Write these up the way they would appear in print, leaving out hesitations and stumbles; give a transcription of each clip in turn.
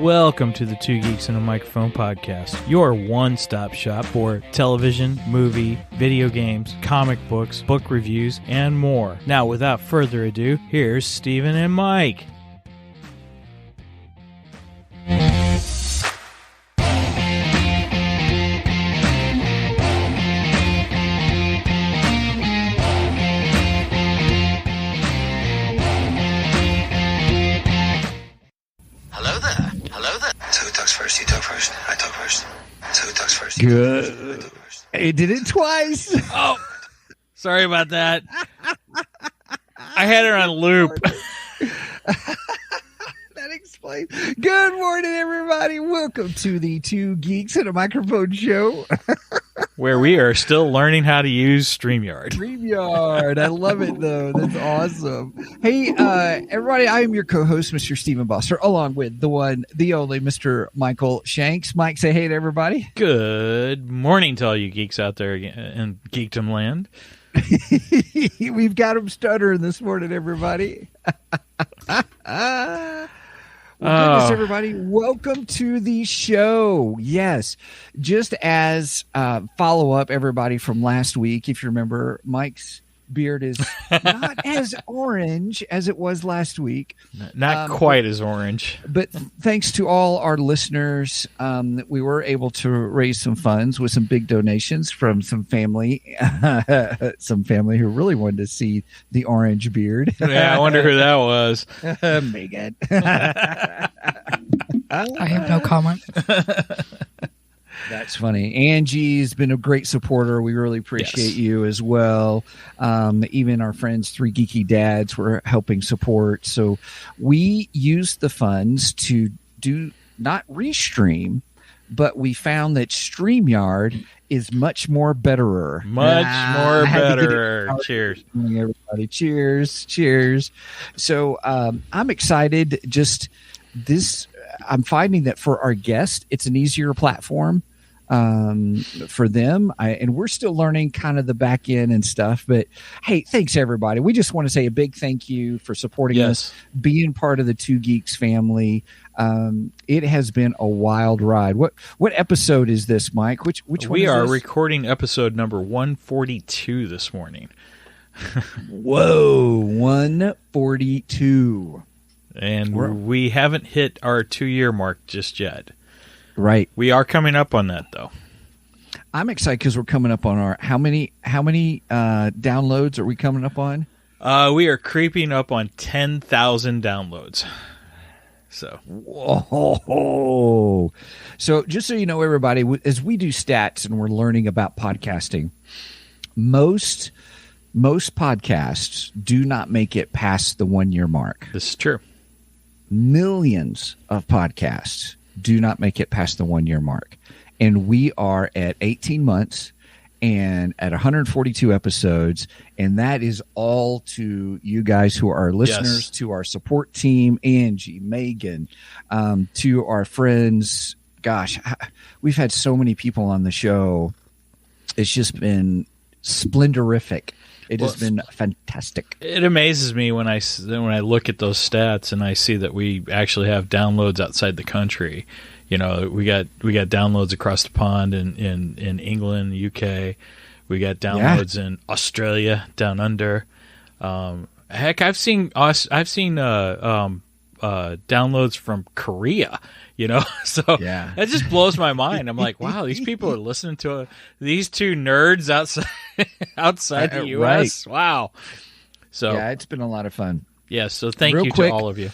Welcome to the Two Geeks and a Microphone podcast, your one-stop shop for television, movie, video games, comic books, book reviews, and more. Now, without further ado, here's Steven and Mike. Good. He did it twice. Oh, sorry about that. I had her on loop. That explains. Good morning, everybody. Welcome to the Two Geeks and a Microphone show. Where we are still learning how to use StreamYard. I love it, though. That's awesome. Hey, everybody, I am your co-host, Mr. Stephen Bosser, along with the one, the only Mr. Michael Shanks. Mike, say hey to everybody. Good morning to all you geeks out there in Geekdom land. We've got him stuttering this morning, everybody. Goodness, everybody. Welcome to the show. Yes. Just as follow-up, everybody, from last week, if you remember, Mike's beard is not as orange as it was last week. Not quite as orange. But thanks to all our listeners, we were able to raise some funds with some big donations from some family who really wanted to see the orange beard. Yeah, I wonder who that was. Megan. I have no comment. That's funny. Angie's been a great supporter. We really appreciate you as well. Even our friends, Three Geeky Dads, were helping support. So we used the funds to do not restream, but we found that StreamYard is much more betterer. More better. Cheers. Everybody. Cheers. So I'm excited. I'm finding that for our guests, it's an easier platform for them. And we're still learning kind of the back end and stuff. But hey, thanks, everybody. We just want to say a big thank you for supporting us, being part of the Two Geeks family. It has been a wild ride. What episode is this, Mike? Which one we is are this? Recording episode number 142 this morning. Whoa, 142. And we haven't hit our 2-year mark just yet. Right. We are coming up on that, though. I'm excited because we're coming up on our how many downloads are we coming up on? We are creeping up on 10,000 downloads. So, whoa! So just so you know, everybody, as we do stats and we're learning about podcasting, most podcasts do not make it past the 1-year mark. This is true. Millions of podcasts do not make it past the 1-year mark. And we are at 18 months and at 142 episodes. And that is all to you guys who are listeners, to our support team, Angie, Megan, to our friends. Gosh, we've had so many people on the show. It's just been splendorific. It has been fantastic. It amazes me when I look at those stats and I see that we actually have downloads outside the country. You know, we got downloads across the pond in England, UK. We got downloads in Australia, down under. Heck, I've seen downloads from Korea. You know, so that just blows my mind. I'm like, wow, these people are listening to these two nerds outside the U.S. Right. Wow. So it's been a lot of fun. Yeah. So thank you to all of you.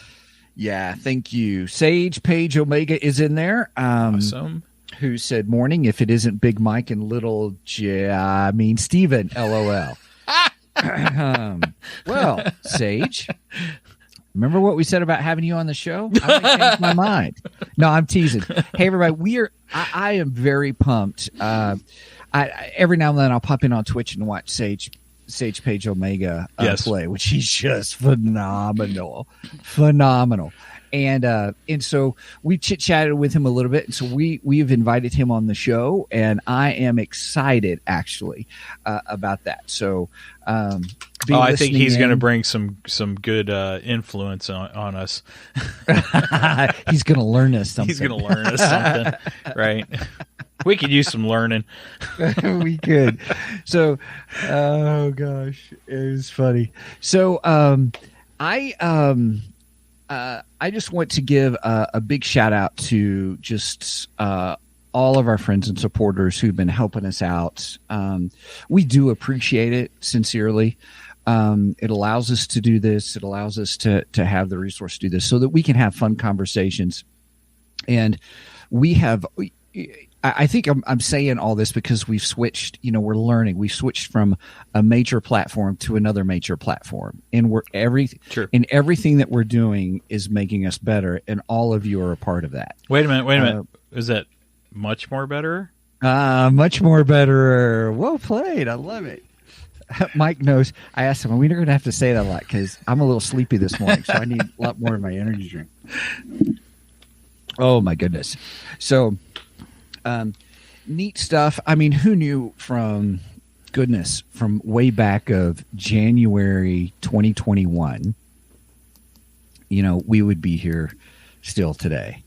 Yeah, thank you. Sage Page Omega is in there. Awesome. Who said morning? If it isn't Big Mike and Little Steven. LOL. Well, Sage. Remember what we said about having you on the show? I might change my mind. No, I'm teasing. Hey, everybody, I am very pumped. Every now and then I'll pop in on Twitch and watch Sage Page Omega play, which he's just phenomenal. And so we chit chatted with him a little bit, and so we've invited him on the show, and I am excited actually about that. So, I think he's going to bring some good influence on us. He's going to learn us something. He's going to learn us something, right? We could use some learning. We could. So, oh gosh, it was funny. So, I just want to give a big shout out to just all of our friends and supporters who've been helping us out. We do appreciate it sincerely. It allows us to do this. It allows us to have the resource to do this so that we can have fun conversations. And we have, I think I'm saying all this because we've switched, we're learning. We've switched from a major platform to another major platform. And everything that we're doing is making us better. And all of you are a part of that. Wait a minute. Is that much more better? Much more better. Well played. I love it. Mike knows. I asked him, we're going to have to say that a lot because I'm a little sleepy this morning, so I need a lot more of my energy drink. Oh, my goodness. So, neat stuff. I mean, who knew from way back of January 2021, we would be here still today.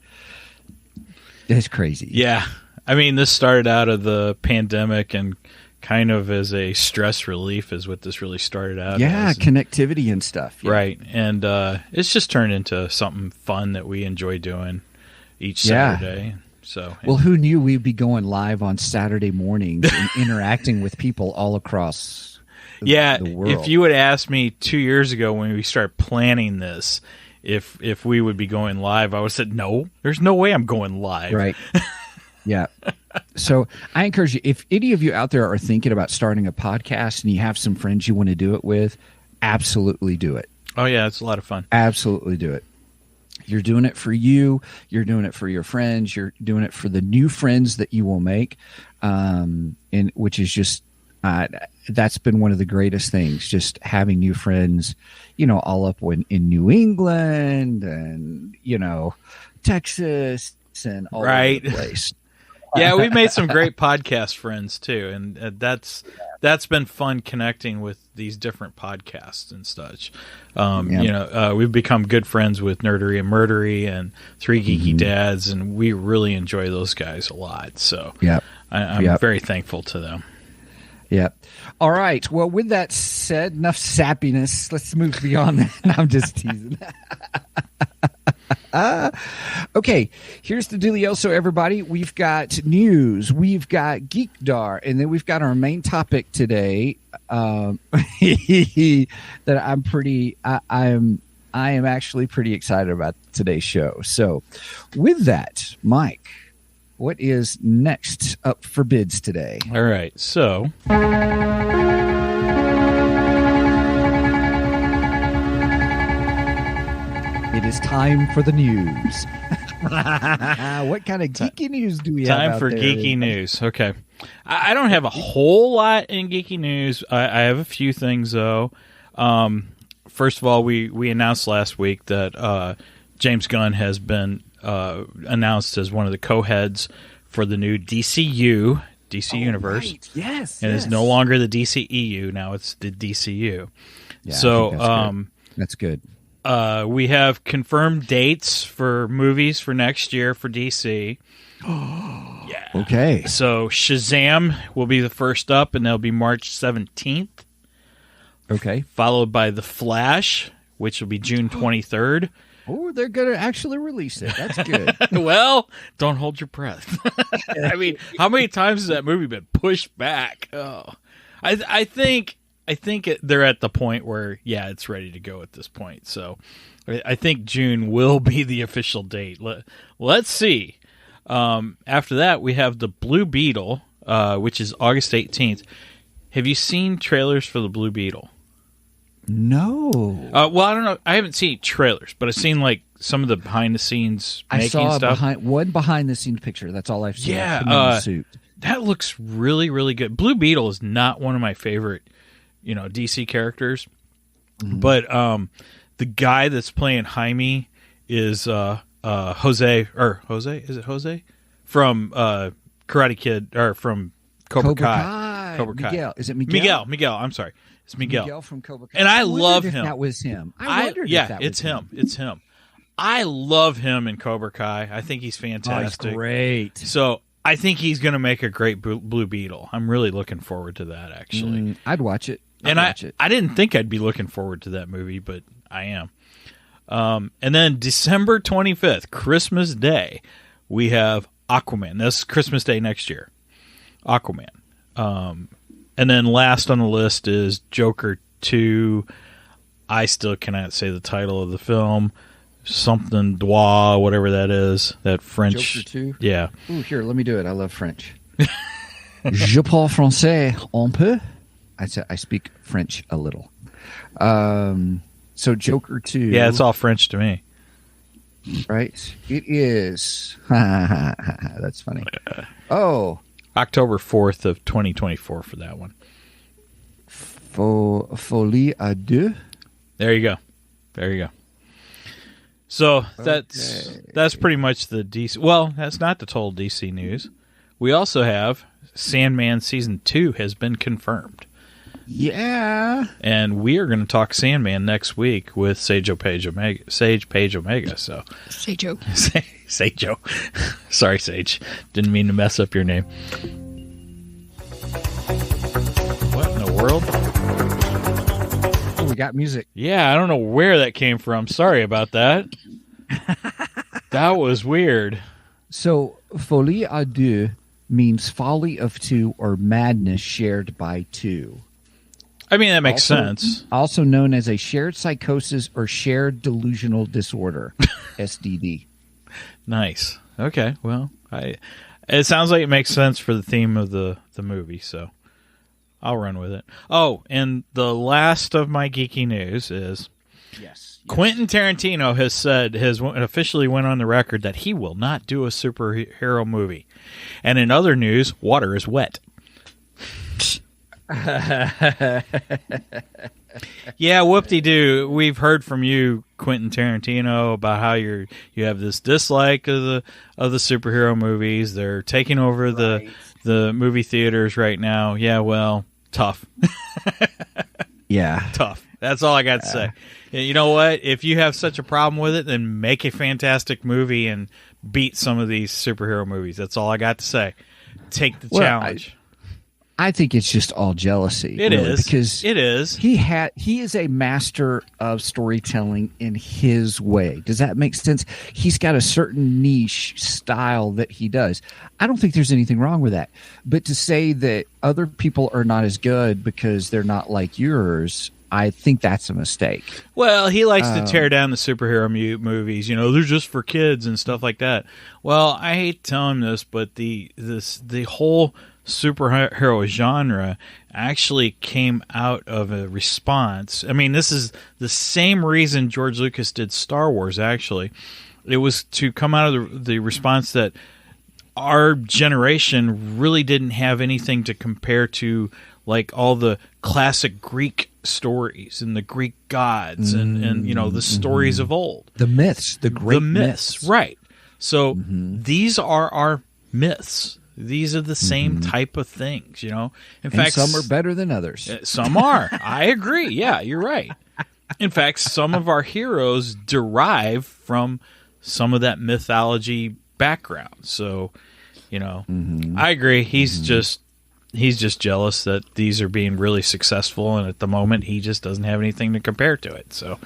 That's crazy. Yeah. I mean, this started out of the pandemic and kind of as a stress relief is what this really started out as. Connectivity and stuff. Yeah. Right. And it's just turned into something fun that we enjoy doing each Saturday. So, well, who knew we'd be going live on Saturday mornings and interacting with people all across the world? If you would ask me 2 years ago when we started planning this, if we would be going live, I would have said, no, there's no way I'm going live. Right. Yeah. So I encourage you, if any of you out there are thinking about starting a podcast and you have some friends you want to do it with, absolutely do it. Oh, yeah, it's a lot of fun. Absolutely do it. You're doing it for you. You're doing it for your friends. You're doing it for the new friends that you will make, and which is just that's been one of the greatest things, just having new friends, all up in New England and, Texas and all over the place. Yeah, we've made some great podcast friends too, and that's been fun connecting with these different podcasts and such. We've become good friends with Nerdery and Murdery and Three Geeky Dads, and we really enjoy those guys a lot. So I'm very thankful to them. Yeah. All right. Well, with that said, enough sappiness. Let's move beyond that. I'm just teasing. Okay, here's the dealio. So, everybody, we've got news, we've got Geekdar, and then we've got our main topic today that I am actually pretty excited about today's show. So, with that, Mike, what is next up for bids today? All right, so it is time for the news. What kind of geeky news do we have? Time for geeky news. Okay. I don't have a whole lot in geeky news. I have a few things, though. First of all, we announced last week that James Gunn has been announced as one of the co-heads for the new DC Universe. Right. Yes. And it's no longer the DCEU. Now it's the DCU. Yeah, so that's good. We have confirmed dates for movies for next year for DC. Yeah. Okay. So Shazam will be the first up, and that'll be March 17th. Okay. Followed by The Flash, which will be June 23rd. Oh, they're going to actually release it. That's good. Well, don't hold your breath. I mean, how many times has that movie been pushed back? Oh, I think they're at the point where, it's ready to go at this point. So I think June will be the official date. Let's see. After that, we have the Blue Beetle, which is August 18th. Have you seen trailers for the Blue Beetle? No. Well, I don't know. I haven't seen trailers, but I've seen some of the behind-the-scenes making stuff. I saw one behind-the-scenes picture. That's all I've seen. Yeah. That looks really, really good. Blue Beetle is not one of my favorite DC characters, but the guy that's playing Jaime is Jose. Is it Jose from Karate Kid or from Cobra Kai? Cobra Kai. Miguel. Is it Miguel? Miguel. I'm sorry. It's Miguel. Miguel from Cobra Kai. And I love him. That was him. I wondered if that was him. It's him. I love him in Cobra Kai. I think he's fantastic. Oh, he's great. So I think he's going to make a great Blue Beetle. I'm really looking forward to that, actually. I'd watch it. I didn't think I'd be looking forward to that movie, but I am. And then December 25th, Christmas Day, we have Aquaman. That's Christmas Day next year. Aquaman. And then last on the list is Joker 2. I still cannot say the title of the film. Something Droit, whatever that is. That French. Joker 2? Yeah. Ooh, here, let me do it. I love French. Je parle français un peu. I speak French a little. So Joker 2. Yeah, it's all French to me. Right? It is. That's funny. Oh. October 4th of 2024 for that one. Folie à deux. There you go. So that's pretty much the DC. Well, that's not the total DC news. We also have Sandman Season 2 has been confirmed. Yeah. And we are going to talk Sandman next week with Sage Page Omega. So Sage-O. Sage-O. Sorry, Sage. Didn't mean to mess up your name. What in the world? Oh, we got music. Yeah, I don't know where that came from. Sorry about that. That was weird. So, folie à deux means folly of two or madness shared by two. I mean, that makes sense. Also known as a shared psychosis or shared delusional disorder, SDD. Nice. Okay, well, it sounds like it makes sense for the theme of the movie, so I'll run with it. Oh, and the last of my geeky news is Quentin Tarantino has officially went on the record that he will not do a superhero movie. And in other news, water is wet. Yeah, whoop-de-doo. We've heard from you, Quentin Tarantino, about how you have this dislike of the superhero movies. They're taking over the movie theaters right now. Yeah, well, tough. Yeah, tough. That's all I got to say. You know what? If you have such a problem with it, then make a fantastic movie and beat some of these superhero movies. That's all I got to say. Take the challenge. I think it's just all jealousy. It is because it is. He is a master of storytelling in his way. Does that make sense? He's got a certain niche style that he does. I don't think there's anything wrong with that. But to say that other people are not as good because they're not like yours, I think that's a mistake. Well, he likes to tear down the superhero movies. You know, they're just for kids and stuff like that. Well, I hate telling this, but the whole superhero genre actually came out of a response. I mean, this is the same reason George Lucas did Star Wars, actually. It was to come out of the response that our generation really didn't have anything to compare to, like all the classic Greek stories and the Greek gods and you know, the stories of old. The myths, the great myths. Right. So these are our myths. These are the same type of things, you know. In fact, some are better than others. Some are. I agree. Yeah, you're right. In fact, some of our heroes derive from some of that mythology background. So, you know, I agree. He's just jealous that these are being really successful, and at the moment, he just doesn't have anything to compare to it. So,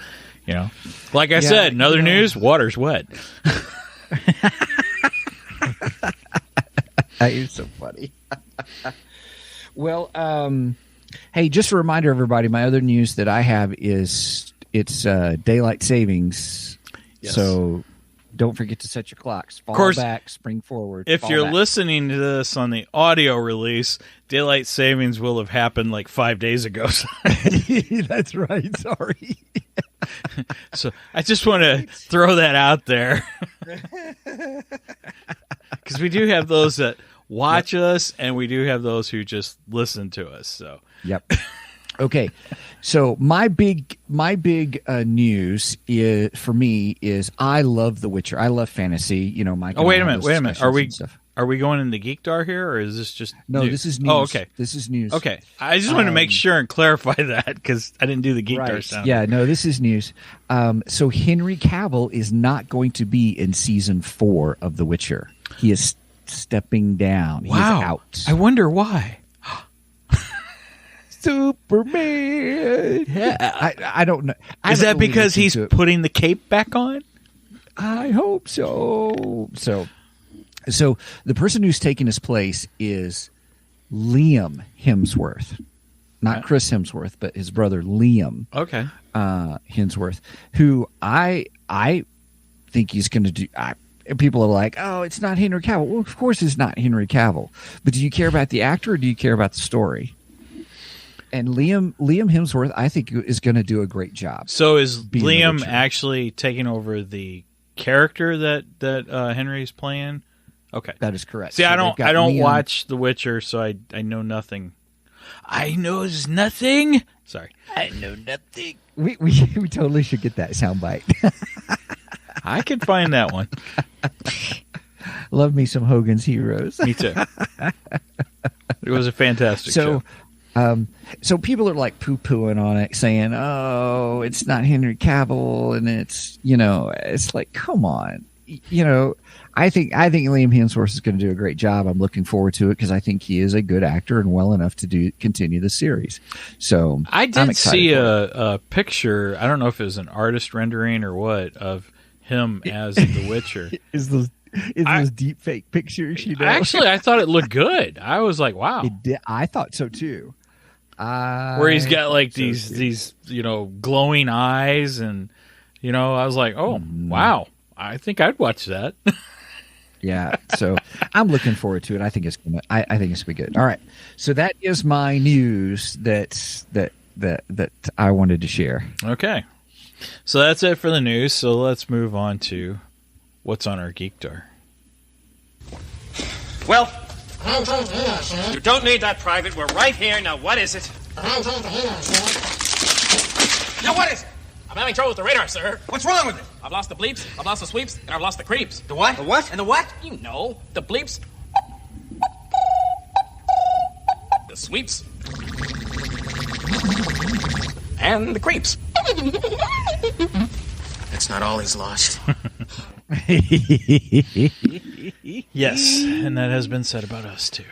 you know, like I said, in other news, water's wet. You're so funny. Well, hey, just a reminder, everybody, my other news that I have is it's daylight savings. Yes. So don't forget to set your clocks. Fall back, spring forward. If you're listening to this on the audio release, daylight savings will have happened like 5 days ago. That's right. Sorry. So I just want to throw that out there. Because we do have those that watch us, and we do have those who just listen to us. So, yep. Okay. So my big my big news is for me is I love The Witcher. I love fantasy. You know, Mike. Oh, wait a minute. Are we going into Geekdar here, or is this just no? news? This is news. Oh, okay. This is news. Okay, I just wanted to make sure and clarify that because I didn't do the Geekdar sound. Yeah, no, this is news. So Henry Cavill is not going to be in season 4 of The Witcher. He is stepping down. Wow. He is out. I wonder why. Superman. Yeah, I don't know. Is that because he's putting the cape back on? I hope so. So the person who's taking his place is Liam Hemsworth, not Chris Hemsworth, but his brother Liam. Okay, Hemsworth, who I think he's going to do. People are like, "Oh, it's not Henry Cavill." Well, of course, it's not Henry Cavill. But do you care about the actor, or do you care about the story? And Liam Hemsworth, I think, is going to do a great job. So is Liam actually taking over the character that Henry's playing? Okay, that is correct. See, so I don't watch The Witcher, so I know nothing. I knows nothing. Sorry, I know nothing. We totally should get that soundbite. I can find that one. Love me some Hogan's Heroes. Me too. It was a fantastic show. So people are like poo-pooing on it, saying, "Oh, it's not Henry Cavill," and it's like, come on, I think Liam Hemsworth is going to do a great job. I'm looking forward to it because I think he is a good actor and well enough to continue the series. So I did see a picture. I don't know if it was an artist rendering or what of him as The Witcher. Is those deep fake pictures? Actually, I thought it looked good. I was like, wow. I thought so too. Where he's got like these glowing eyes, and I was like, oh wow, I think I'd watch that. Yeah, so I'm looking forward to it. I think it's gonna be good. All right, so that is my news that I wanted to share. Okay, so that's it for the news. So let's move on to what's on our Geekdar. Well, you don't need that, Private. We're right here. Now, what is it? Now, what is it? I'm having trouble with the radar, sir. What's wrong with it? I've lost the bleeps, I've lost the sweeps, and I've lost the creeps. The what? The what? And the what? You know, the bleeps, the sweeps, and the creeps. That's not all he's lost. Yes, and that has been said about us too.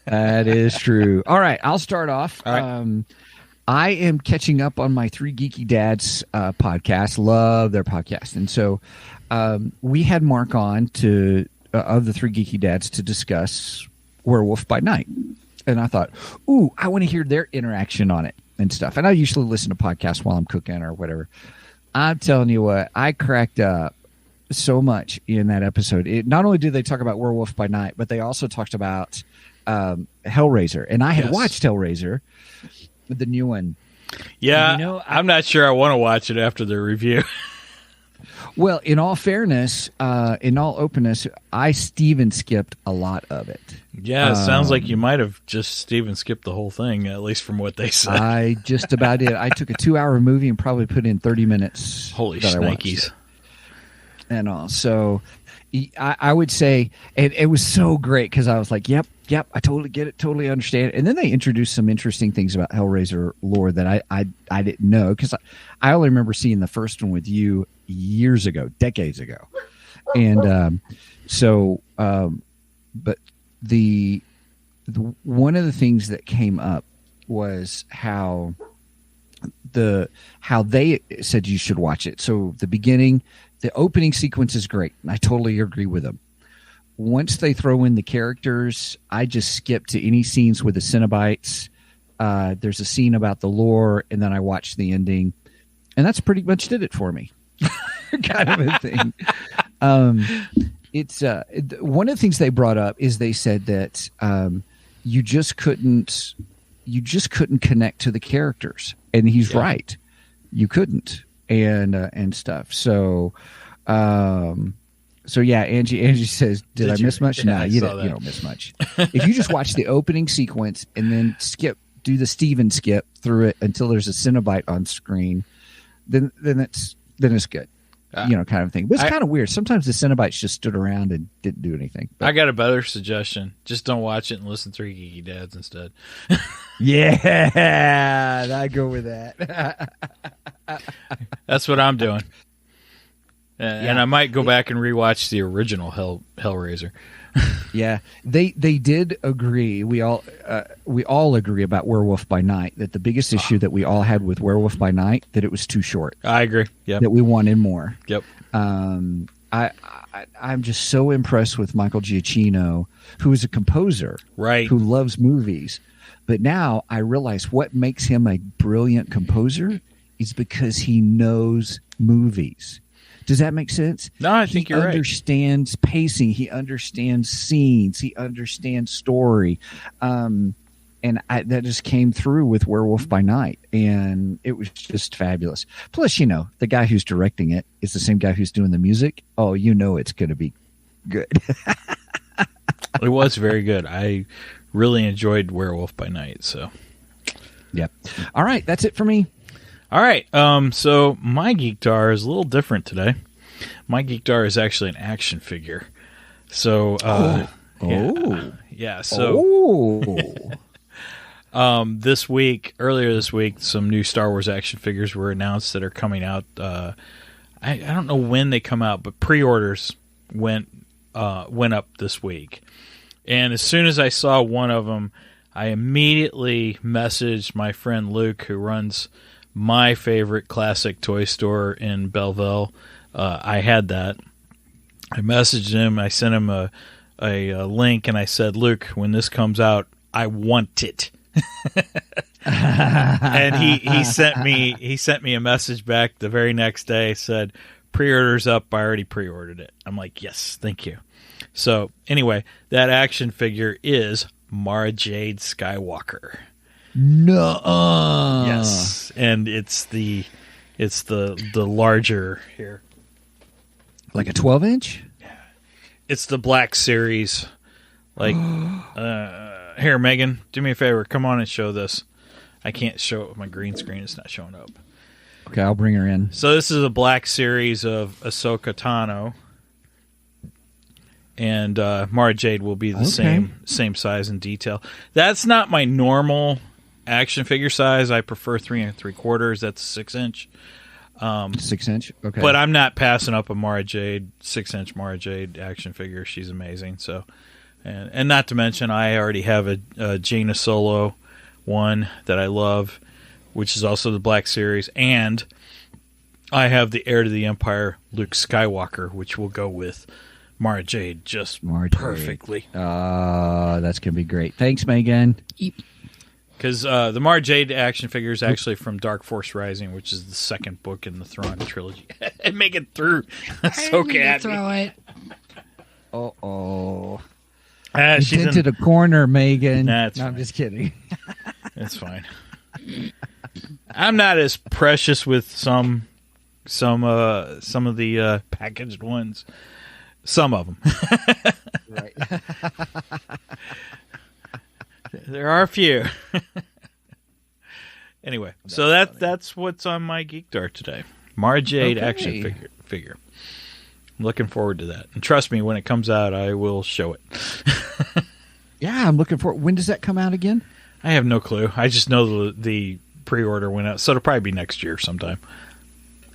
That is true. All right, I'll start off. All right. I am catching up on my Three Geeky Dads podcast. Love their podcast. And so we had Mark on of the Three Geeky Dads to discuss Werewolf by Night. And I thought, ooh, I want to hear their interaction on it and stuff. And I usually listen to podcasts while I'm cooking or whatever. I'm telling you what, I cracked up so much in that episode. Not only did they talk about Werewolf by Night, but they also talked about Hellraiser. And I had watched Hellraiser, the new one. Yeah, I'm not sure I want to watch it after the review. Well, in all fairness, in all openness, I Steven skipped a lot of it. Yeah, it sounds like you might have just Steven skipped the whole thing, at least from what they said. I just about did. I took a 2-hour movie and probably put in 30 minutes. Holy shnikes. And all. So I would say it was so great because I was like, yep, I totally get it, totally understand it. And then they introduced some interesting things about Hellraiser lore that I didn't know because I only remember seeing the first one with you years ago, decades ago. And but the one of the things that came up was how they said you should watch it. So the opening sequence is great. And I totally agree with them. Once they throw in the characters, I just skip to any scenes with the Cenobites. There's a scene about the lore, and then I watch the ending. And that's pretty much did it for me. Kind of a thing. It's one of the things they brought up is they said that you just couldn't connect to the characters. And he's right. You couldn't. And stuff. So yeah, Angie says, did I miss much? No, you don't miss much. If you just watch the opening sequence and then skip do the Steven skip through it until there's a Cenobite on screen, then it's good. Kind of thing. But it's kind of weird. Sometimes the Cenobites just stood around and didn't do anything. But, I got a better suggestion. Just don't watch it and listen to Three Geeky Dads instead. Yeah, I go with that. That's what I'm doing. And I might go back and rewatch the original Hellraiser. Yeah, they did agree. We all agree about Werewolf by Night, that the biggest issue that we all had with Werewolf by Night, that it was too short. I agree. Yep. That we wanted more. Yep. I'm just so impressed with Michael Giacchino, who is a composer, right? Who loves movies. But now I realize what makes him a brilliant composer is because he knows movies. Does that make sense? No, I think you're right. He understands pacing. He understands scenes. He understands story. And that just came through with Werewolf by Night. And it was just fabulous. Plus, the guy who's directing it is the same guy who's doing the music. Oh, it's going to be good. It was very good. I really enjoyed Werewolf by Night. So, yep. All right. That's it for me. All right, so my Geekdar is a little different today. My Geekdar is actually an action figure. So, earlier this week, some new Star Wars action figures were announced that are coming out. I don't know when they come out, but pre-orders went up this week. And as soon as I saw one of them, I immediately messaged my friend Luke, who runs my favorite classic toy store in Belleville. I had that. I messaged him. I sent him a link, and I said, "Luke, when this comes out, I want it." And he sent me a message back the very next day. Said, "Pre-order's up. I already pre-ordered it." I'm like, "Yes, thank you." So anyway, that action figure is Mara Jade Skywalker. No. Yes, and it's the larger here, like a 12-inch. Yeah, it's the Black Series. Like, here, Megan, do me a favor. Come on and show this. I can't show it with my green screen. It's not showing up. Okay, I'll bring her in. So this is a Black Series of Ahsoka Tano, and Mara Jade will be the same size and detail. That's not my normal action figure size. I prefer 3 3/4. That's a 6-inch. 6-inch. Okay. But I'm not passing up a Mara Jade 6-inch Mara Jade action figure. She's amazing. So, and not to mention, I already have a Jaina Solo one that I love, which is also the Black Series, and I have the Heir to the Empire Luke Skywalker, which will go with Mara Jade perfectly. That's gonna be great. Thanks, Megan. Because the Mara Jade action figure is actually from Dark Force Rising, which is the second book in the Thrawn trilogy. And make it through. So cat. Throw it. She's into the corner, Megan. I'm just kidding. It's fine. I'm not as precious with some of the packaged ones. Some of them. Right. There are a few. Anyway, so that's what's on my Geekdar today. Mara Jade action figure. I'm looking forward to that. And trust me, when it comes out, I will show it. Yeah, I'm looking forward. When does that come out again? I have no clue. I just know the pre-order went out, so it'll probably be next year sometime.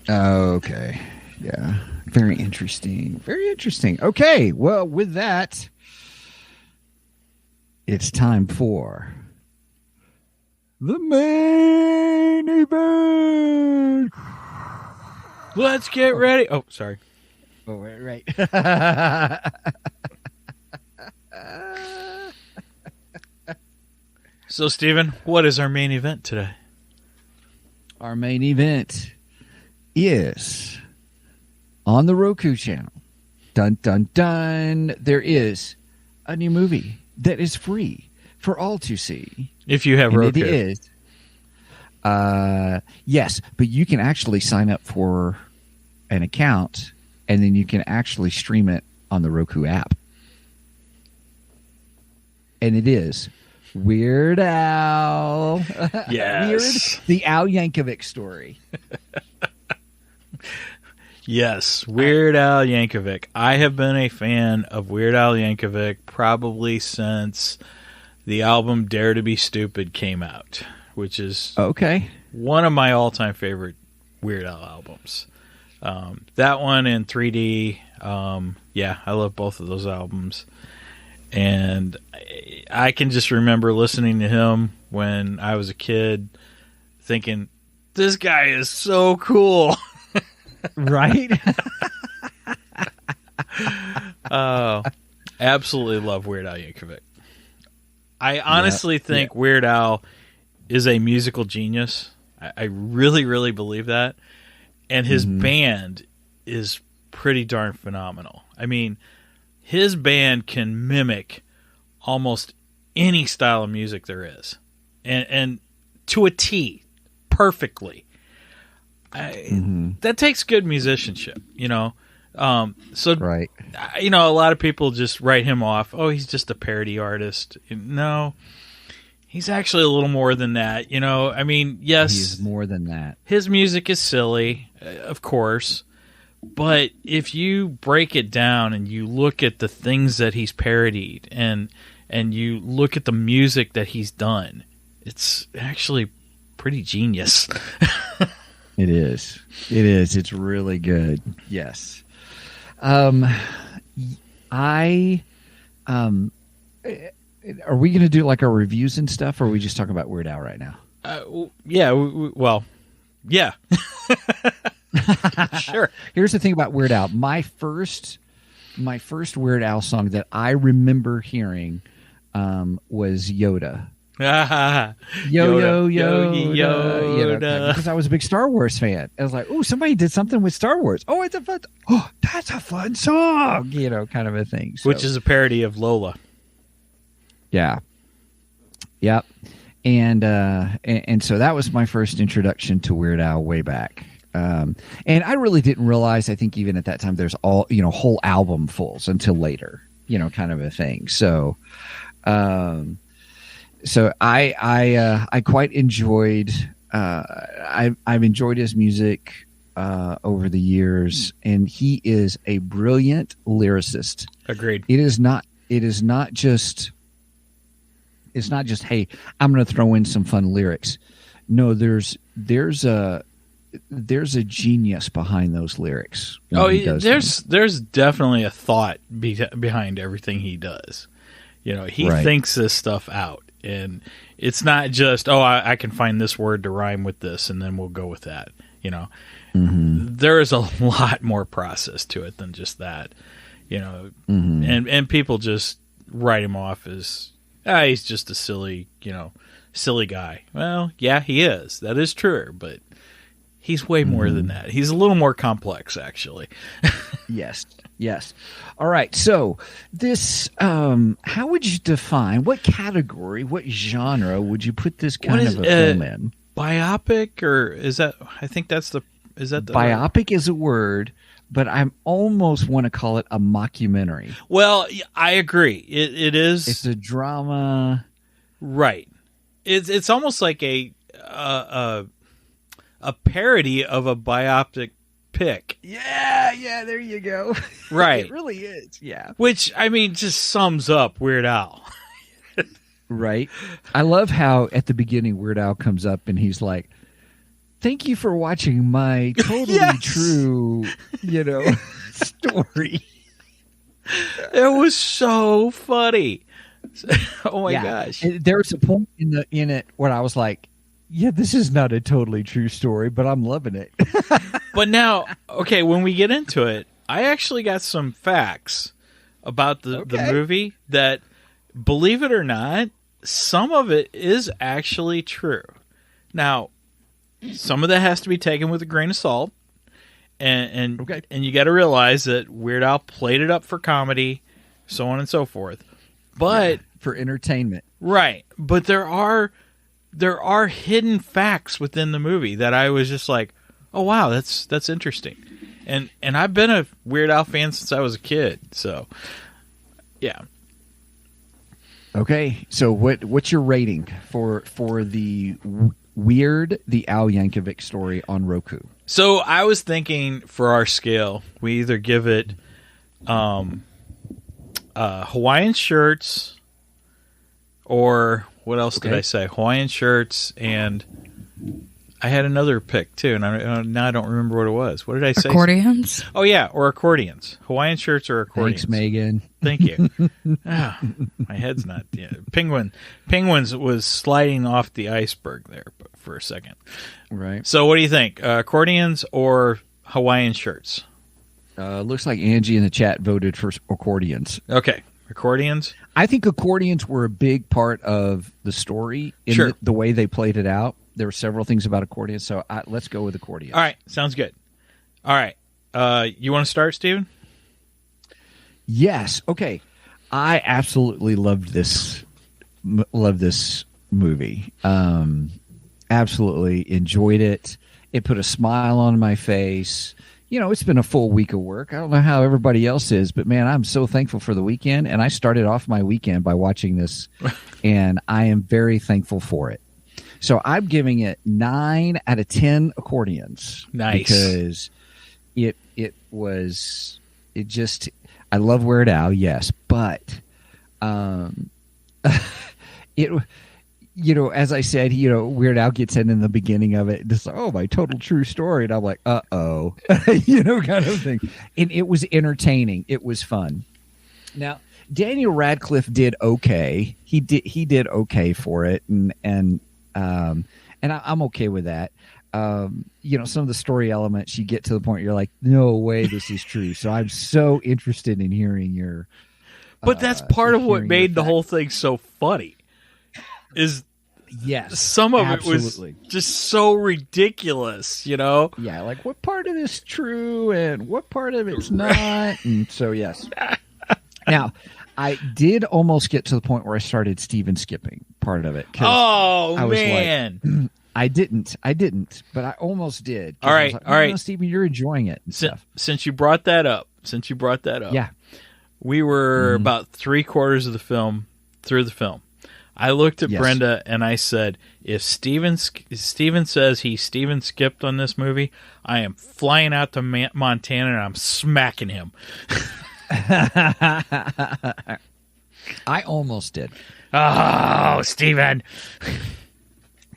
Okay. Yeah. Very interesting. Very interesting. Okay. Well, with that, it's time for the main event. Let's get ready. Oh, sorry. Oh, right. So, Steven, what is our main event today? Our main event is on the Roku channel. Dun, dun, dun. There is a new movie that is free for all to see. If you have Roku. It is. Yes, but you can actually sign up for an account, and then you can actually stream it on the Roku app. And it is Weird Al. Yes. The Al Yankovic story. Yes, Weird Al Yankovic. I have been a fan of Weird Al Yankovic probably since the album Dare to Be Stupid came out, which is Okay. one of my all-time favorite Weird Al albums. That one and 3D, yeah, I love both of those albums. And I can just remember listening to him when I was a kid thinking, this guy is so cool. Right? Oh, absolutely love Weird Al Yankovic. I honestly think Weird Al is a musical genius. I really, really believe that. And his band is pretty darn phenomenal. I mean, his band can mimic almost any style of music there is. And to a T, perfectly. That takes good musicianship, you know. Right. You know, a lot of people just write him off. Oh, he's just a parody artist. No, he's actually a little more than that. You know, I mean, yes, He's more than that. his music is silly, of course. But if you break it down and you look at the things that he's parodied and you look at the music that he's done, it's actually pretty genius. It is. It is. It's really good. Yes. Are we going to do like our reviews and stuff, or are we just talking about Weird Al right now? Yeah, well, yeah. Sure. Here's the thing about Weird Al. My first Weird Al song that I remember hearing was Yoda. Yoda. Because I was a big Star Wars fan. I was like, oh, somebody did something with Star Wars. Oh, that's a fun song, you know, kind of a thing. So, Which is a parody of Lola. yeah. Yep. And so that was my first introduction to Weird Al way back. And I really didn't realize, I think even at that time, there's whole album fulls until later, you know, kind of a thing. So, I quite enjoyed. I've enjoyed his music over the years, and he is a brilliant lyricist. Agreed. It is not just. It's not just, hey, I'm going to throw in some fun lyrics. No, there's a genius behind those lyrics. There's definitely a thought behind everything he does. You know, he thinks this stuff out, and it's not just, I can find this word to rhyme with this, and then we'll go with that. You know, there is a lot more process to it than just that. You know, and people just write him off as, he's just a silly guy. Well, yeah, he is. That is true, but he's way more than that. He's a little more complex, actually. Yes. All right. So this, how would you define, what category, what genre would you put this kind of a film in? Biopic, or is that? I think is that the biopic is a word, but I almost want to call it a mockumentary. Well, I agree. It is. It's a drama, right? It's almost like a parody of a biopic pick. Yeah, there you go. Right. It really is. Yeah. Which, I mean, just sums up Weird Al. Right. I love how at the beginning Weird Al comes up and he's like, thank you for watching my totally true, story. It was so funny. Oh my gosh. There was a point in it where I was like, yeah, this is not a totally true story, but I'm loving it. But now, okay, when we get into it, I actually got some facts about the movie that, believe it or not, some of it is actually true. Now, some of that has to be taken with a grain of salt, and you got to realize that Weird Al played it up for comedy, so on and so forth. But for entertainment, right? But there are hidden facts within the movie that I was just like, oh wow, that's interesting. And I've been a Weird Al fan since I was a kid, so yeah. Okay, so what's your rating for the the Al Yankovic story on Roku? So I was thinking for our scale, we either give it Hawaiian shirts, or what else did I say? Hawaiian shirts, and I had another pick too, and now I don't remember what it was. What did I say? Accordions? Oh yeah, or accordions. Hawaiian shirts or accordions. Thanks, Megan. Thank you. My head's not. Yeah. Penguins was sliding off the iceberg there for a second. Right. So what do you think? Accordions or Hawaiian shirts? Looks like Angie in the chat voted for accordions. Okay, accordions. I think accordions were a big part of the story in the way they played it out. There were several things about accordions, so let's go with accordions. All right, sounds good. All right, you want to start, Steven? Yes. Okay. I absolutely loved this movie. Absolutely enjoyed it. It put a smile on my face. You know, it's been a full week of work. I don't know how everybody else is, but man, I'm so thankful for the weekend. And I started off my weekend by watching this, and I am very thankful for it. So I'm giving it 9 out of 10 accordions. Nice. Because I love Weird Al, yes, but as I said, Weird Al gets in the beginning of it, just my total true story, and I'm like, kind of thing. And it was entertaining. It was fun. Now, Daniel Radcliffe did okay. He did okay for it, and I'm okay with that. Some of the story elements, you get to the point you're like, no way this is true. So I'm so interested in hearing your. But that's part of what made the whole thing so funny. Is some of absolutely. It was just so ridiculous, Yeah, like what part of this true and what part of it's not, and so yes. Now, I did almost get to the point where I started Steven skipping part of it. Oh man. Like, I didn't, but I almost did. All right, like, all right, Steven, you're enjoying it. And stuff. Since you brought that up, yeah, we were about 3/4 of the film through the film. I looked at Brenda and I said, "If Steven says he Steven skipped on this movie, I am flying out to Montana and I'm smacking him." I almost did. Oh, Steven.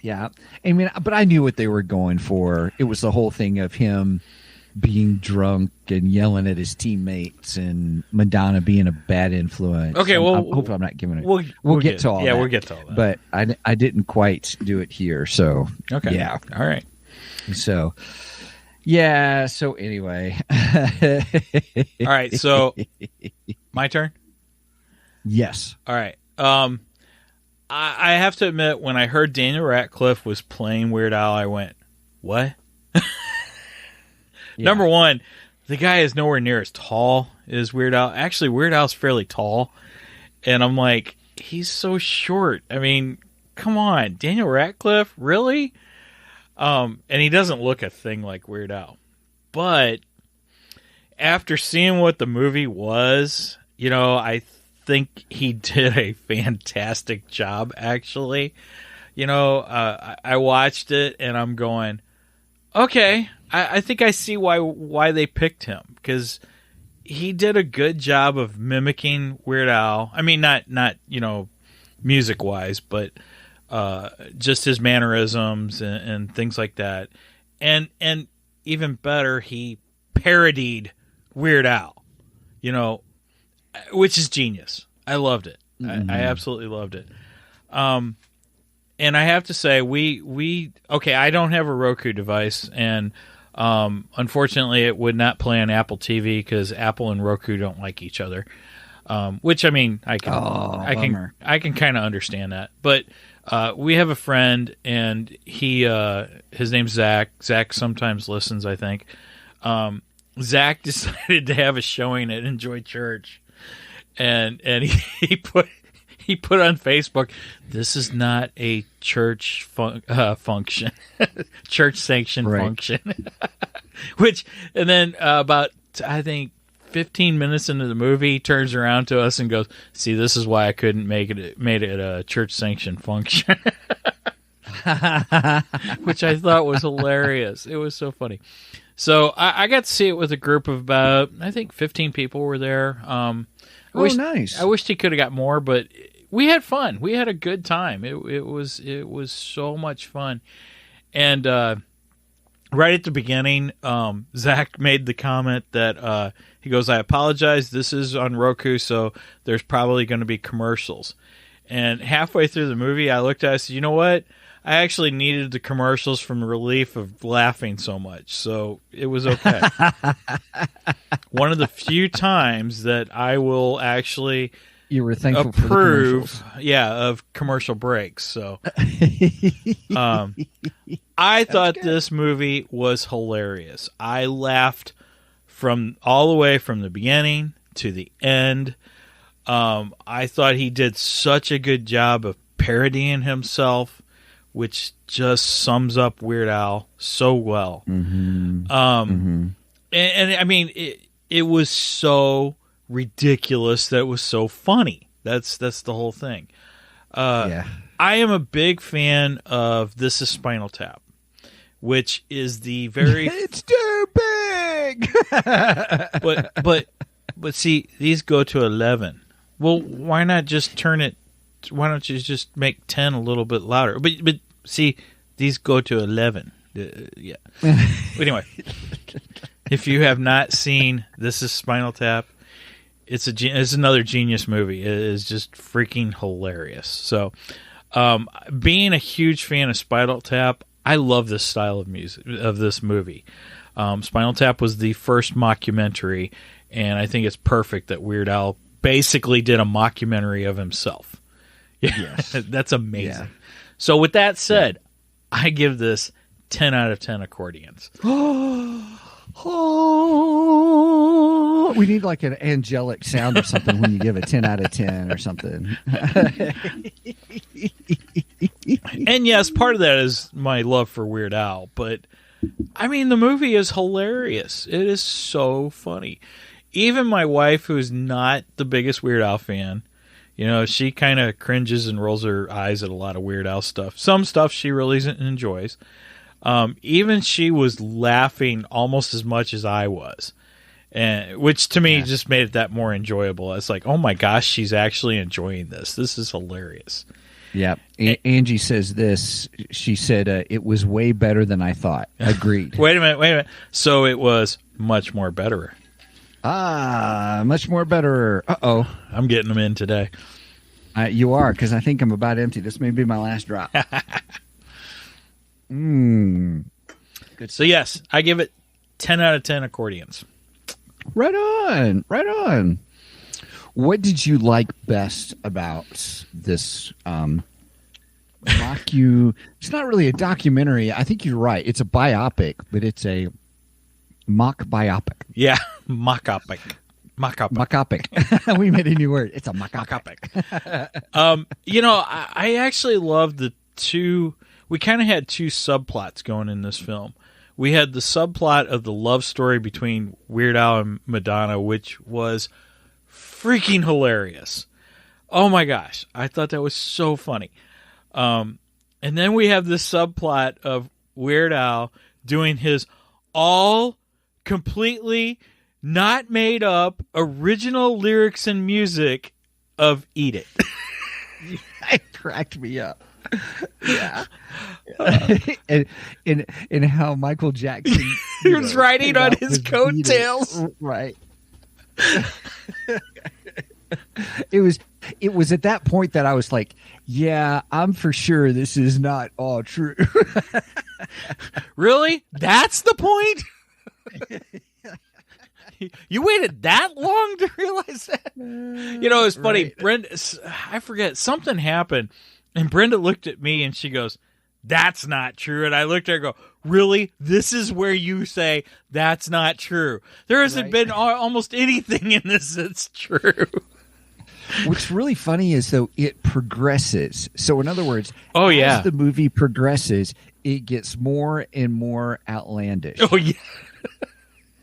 Yeah. I mean, but I knew what they were going for. It was the whole thing of him being drunk and yelling at his teammates and Madonna being a bad influence. Okay, well, I hope I'm not giving it. We'll get to all that. Yeah, we'll get to all that. But I didn't quite do it here. So, okay. Yeah. All right. So, yeah. So, anyway. All right. So, my turn? Yes. All right. I have to admit, when I heard Daniel Radcliffe was playing Weird Al, I went, what? Yeah. Number one, the guy is nowhere near as tall as Weird Al. Actually, Weird Al's fairly tall. And I'm like, he's so short. I mean, come on. Daniel Radcliffe? Really? And he doesn't look a thing like Weird Al. But after seeing what the movie was, I think he did a fantastic job, actually. I watched it and I'm going, okay, I think I see why they picked him, because he did a good job of mimicking Weird Al. I mean, not music wise, but just his mannerisms and things like that. And even better, he parodied Weird Al, which is genius. I loved it. Mm-hmm. I absolutely loved it. And I have to say, I don't have a Roku device, and unfortunately, it would not play on Apple TV because Apple and Roku don't like each other. Which, I mean, I can kind of understand that. But we have a friend, and his name's Zach. Zach sometimes listens, I think. Zach decided to have a showing at Enjoy Church, and he put on Facebook, "This is not a church function, church sanctioned function." And then about, I think, 15 minutes into the movie, turns around to us and goes, "See, this is why I couldn't made it a church sanctioned function," which I thought was hilarious. It was so funny. So I got to see it with a group of about, I think 15 people were there. Nice. I wished he could have got more, but we had fun. We had a good time. It was so much fun. And right at the beginning, Zach made the comment that he goes, "I apologize. This is on Roku, so there's probably going to be commercials." And halfway through the movie, I looked at it and said, "You know what? I actually needed the commercials from the relief of laughing so much, so it was okay." One of the few times that I will actually you were thankful approve, of commercial breaks. So, I thought this movie was hilarious. I laughed from all the way from the beginning to the end. I thought he did such a good job of parodying himself, which just sums up Weird Al so well. And I mean, it was so ridiculous that it was so funny. That's the whole thing. I am a big fan of This Is Spinal Tap, which is the very it's too big. but see, these go to 11. Well, why not just turn it? Why don't you just make 10 a little bit louder? But see, these go to 11. Yeah. Anyway, if you have not seen This Is Spinal Tap, it's another genius movie. It is just freaking hilarious. So, being a huge fan of Spinal Tap, I love this style of music of this movie. Spinal Tap was the first mockumentary, and I think it's perfect that Weird Al basically did a mockumentary of himself. Yes. That's amazing. Yeah. So with that said, I give this 10 out of 10 accordions. We need like an angelic sound or something when you give a 10 out of 10 or something. And yes, part of that is my love for Weird Al, but I mean, the movie is hilarious. It is so funny. Even my wife, who's not the biggest Weird Al fan, you know, she kind of cringes and rolls her eyes at a lot of Weird Al stuff. Some stuff she really enjoys. Even she was laughing almost as much as I was, and which to me just made it that more enjoyable. It's like, oh my gosh, she's actually enjoying this. This is hilarious. Yeah. Angie says this. She said, it was way better than I thought. Agreed. Wait a minute. So it was much more better. Much more better. Uh-oh. I'm getting them in today. You are, because I think I'm about empty. This may be my last drop. Good. So yes, I give it 10 out of 10 accordions. Right on. Right on. What did you like best about this It's not really a documentary. I think you're right. It's a biopic, but it's a mock biopic. Yeah, mock-opic. Mock-opic. We made a new word. It's a mock-opic. You know, I actually love the two. We kind of had two subplots going in this film. We had the subplot of the love story between Weird Al and Madonna, which was freaking hilarious. Oh my gosh, I thought that was so funny. And then we have this subplot of Weird Al doing his all completely not made up original lyrics and music of Eat It. It cracked me up. Yeah. And how Michael Jackson he was riding on his coattails. Right. It was at that point that I was like, yeah, I'm for sure this is not all true. Really? That's the point? You waited that long to realize that? You know, it's funny. Right. Brenda, I forget, something happened, and Brenda looked at me and she goes, "That's not true." And I looked at her and go, "Really? This is where you say that's not true? There hasn't been almost anything in this that's true." What's really funny is, though, it progresses. So, in other words, as the movie progresses, it gets more and more outlandish. Oh, yeah.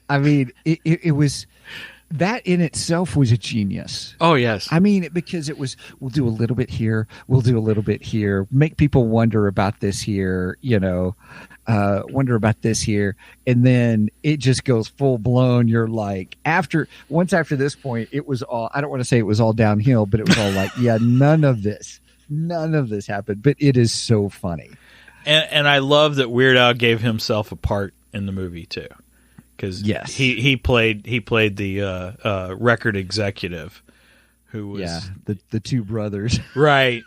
I mean, it was that in itself was a genius. Oh, yes. I mean, because it was, we'll do a little bit here, we'll do a little bit here, make people wonder about this here, wonder about this here. And then it just goes full blown. You're like, once after this point, it was all, I don't want to say it was all downhill, but it was all like, yeah, none of this happened. But it is so funny. And I love that Weird Al gave himself a part in the movie too. Because yes, he played the record executive, who was the two brothers, right?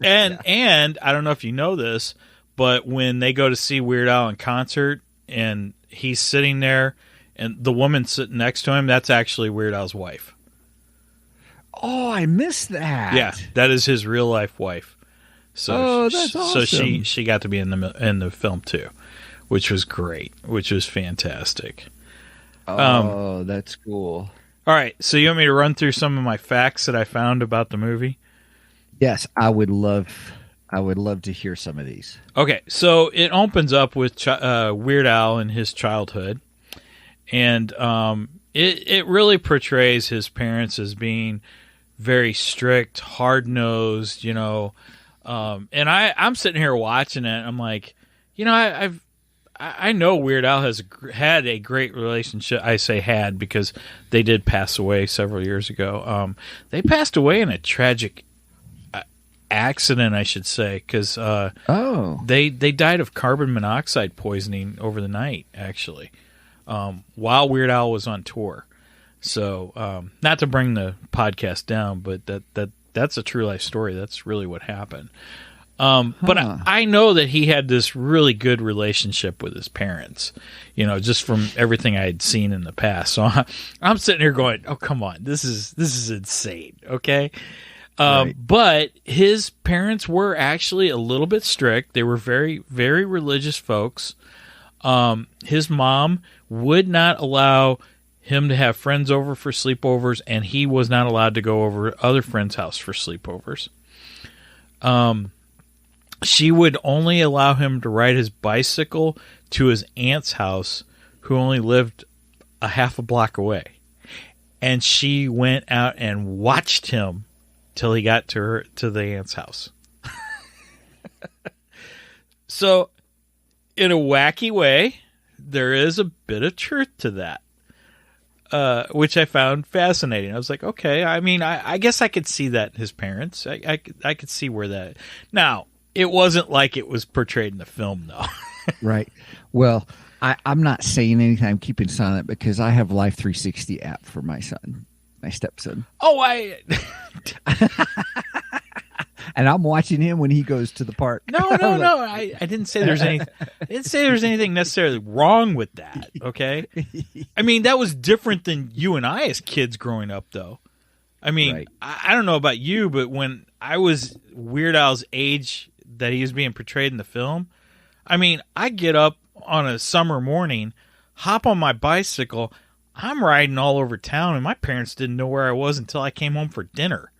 And I don't know if you know this, but when they go to see Weird Al in concert, and he's sitting there, and the woman sitting next to him, that's actually Weird Al's wife. Oh, I missed that. Yeah, that is his real life wife. So that's awesome. So she got to be in the film too, which was great, which was fantastic. Oh, that's cool. All right, so you want me to run through some of my facts that I found about the movie? Yes, I would love to hear some of these. Okay, so it opens up with Weird Al and his childhood, and it really portrays his parents as being very strict, hard-nosed, and I'm sitting here watching it, and I'm like, I know Weird Al has had a great relationship. I say had because they did pass away several years ago. They passed away in a tragic accident, I should say, because they died of carbon monoxide poisoning over the night, actually, while Weird Al was on tour. So, not to bring the podcast down, but that's a true life story. That's really what happened. But I know that he had this really good relationship with his parents, just from everything I had seen in the past. So I'm sitting here going, "Oh, come on, this is insane." Okay, right. But his parents were actually a little bit strict. They were very, very religious folks. His mom would not allow him to have friends over for sleepovers, and he was not allowed to go over other friends' house for sleepovers. She would only allow him to ride his bicycle to his aunt's house, who only lived a half a block away. And she went out and watched him till he got to the aunt's house. So, in a wacky way, there is a bit of truth to that, which I found fascinating. I was like, okay, I mean, I guess I could see that in his parents. I could see where that... Now, it wasn't like it was portrayed in the film, though. Right. Well, I'm not saying anything. I'm keeping silent because I have Life 360 app for my son, my stepson. Oh, and I'm watching him when he goes to the park. No. I didn't say there's anything. I didn't say there's anything necessarily wrong with that. Okay. I mean, that was different than you and I as kids growing up, though. I mean, right. I don't know about you, but when I was Weird Al's age that he was being portrayed in the film, I mean, I get up on a summer morning, hop on my bicycle, I'm riding all over town, and my parents didn't know where I was until I came home for dinner.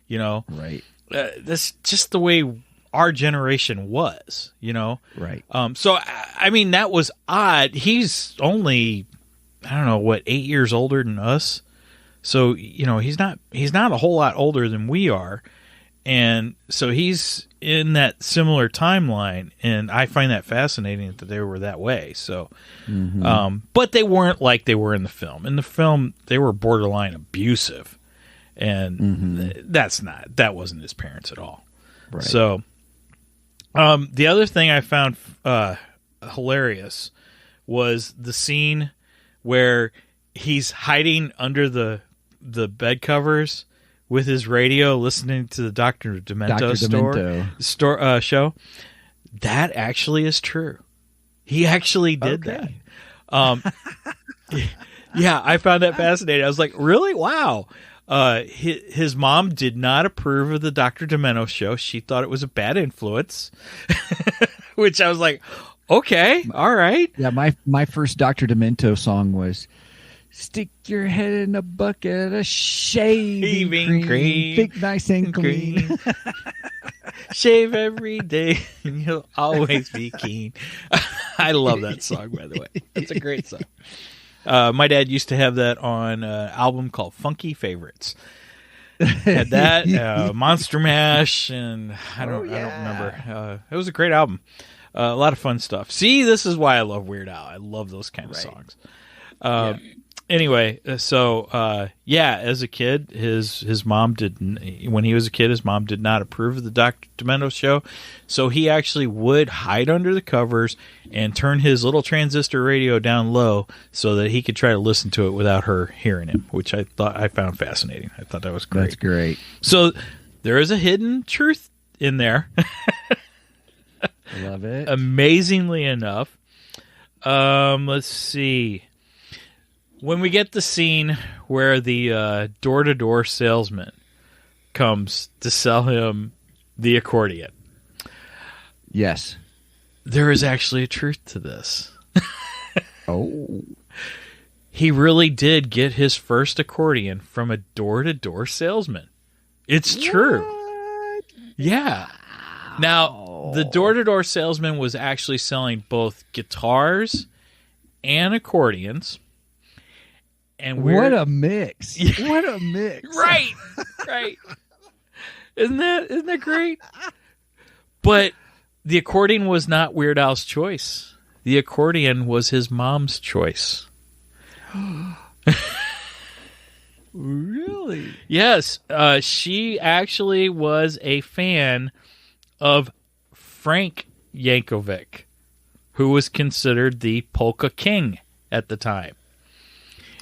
Right. That's just the way our generation was. Right. So I mean, that was odd. He's only, I don't know, 8 years older than us. So, he's not a whole lot older than we are. And so he's in that similar timeline, and I find that fascinating that they were that way. So, but they weren't like they were in the film. In the film, they were borderline abusive, and that wasn't his parents at all. Right. So, the other thing I found hilarious was the scene where he's hiding under the bed covers with his radio, listening to the Dr. Demento show. That actually is true. He actually did that. Yeah, I found that fascinating. I was like, really? Wow. His mom did not approve of the Dr. Demento show. She thought it was a bad influence, which I was like, okay, all right. Yeah, my first Dr. Demento song was "Stick your head in a bucket of shaving cream. Think nice and clean. Shave every day and you'll always be keen." I love that song, by the way. That's a great song. My dad used to have that on an album called Funky Favorites. Had that, Monster Mash, and I don't remember. It was a great album. A lot of fun stuff. See, this is why I love Weird Al. I love those kind of songs. Anyway, so as a kid, his mom didn't. When he was a kid, his mom did not approve of the Dr. Demento show, so he actually would hide under the covers and turn his little transistor radio down low so that he could try to listen to it without her hearing him, which I found fascinating. I thought that was great. That's great. So there is a hidden truth in there. Love it. Amazingly enough. Let's see. When we get the scene where the door-to-door salesman comes to sell him the accordion. Yes. There is actually a truth to this. Oh. He really did get his first accordion from a door-to-door salesman. It's true. What? Yeah. Now, the door-to-door salesman was actually selling both guitars and accordions. And what a mix. What a mix. Right. Isn't that great? But the accordion was not Weird Al's choice. The accordion was his mom's choice. Really? Yes. She actually was a fan of Frank Yankovic, who was considered the polka king at the time.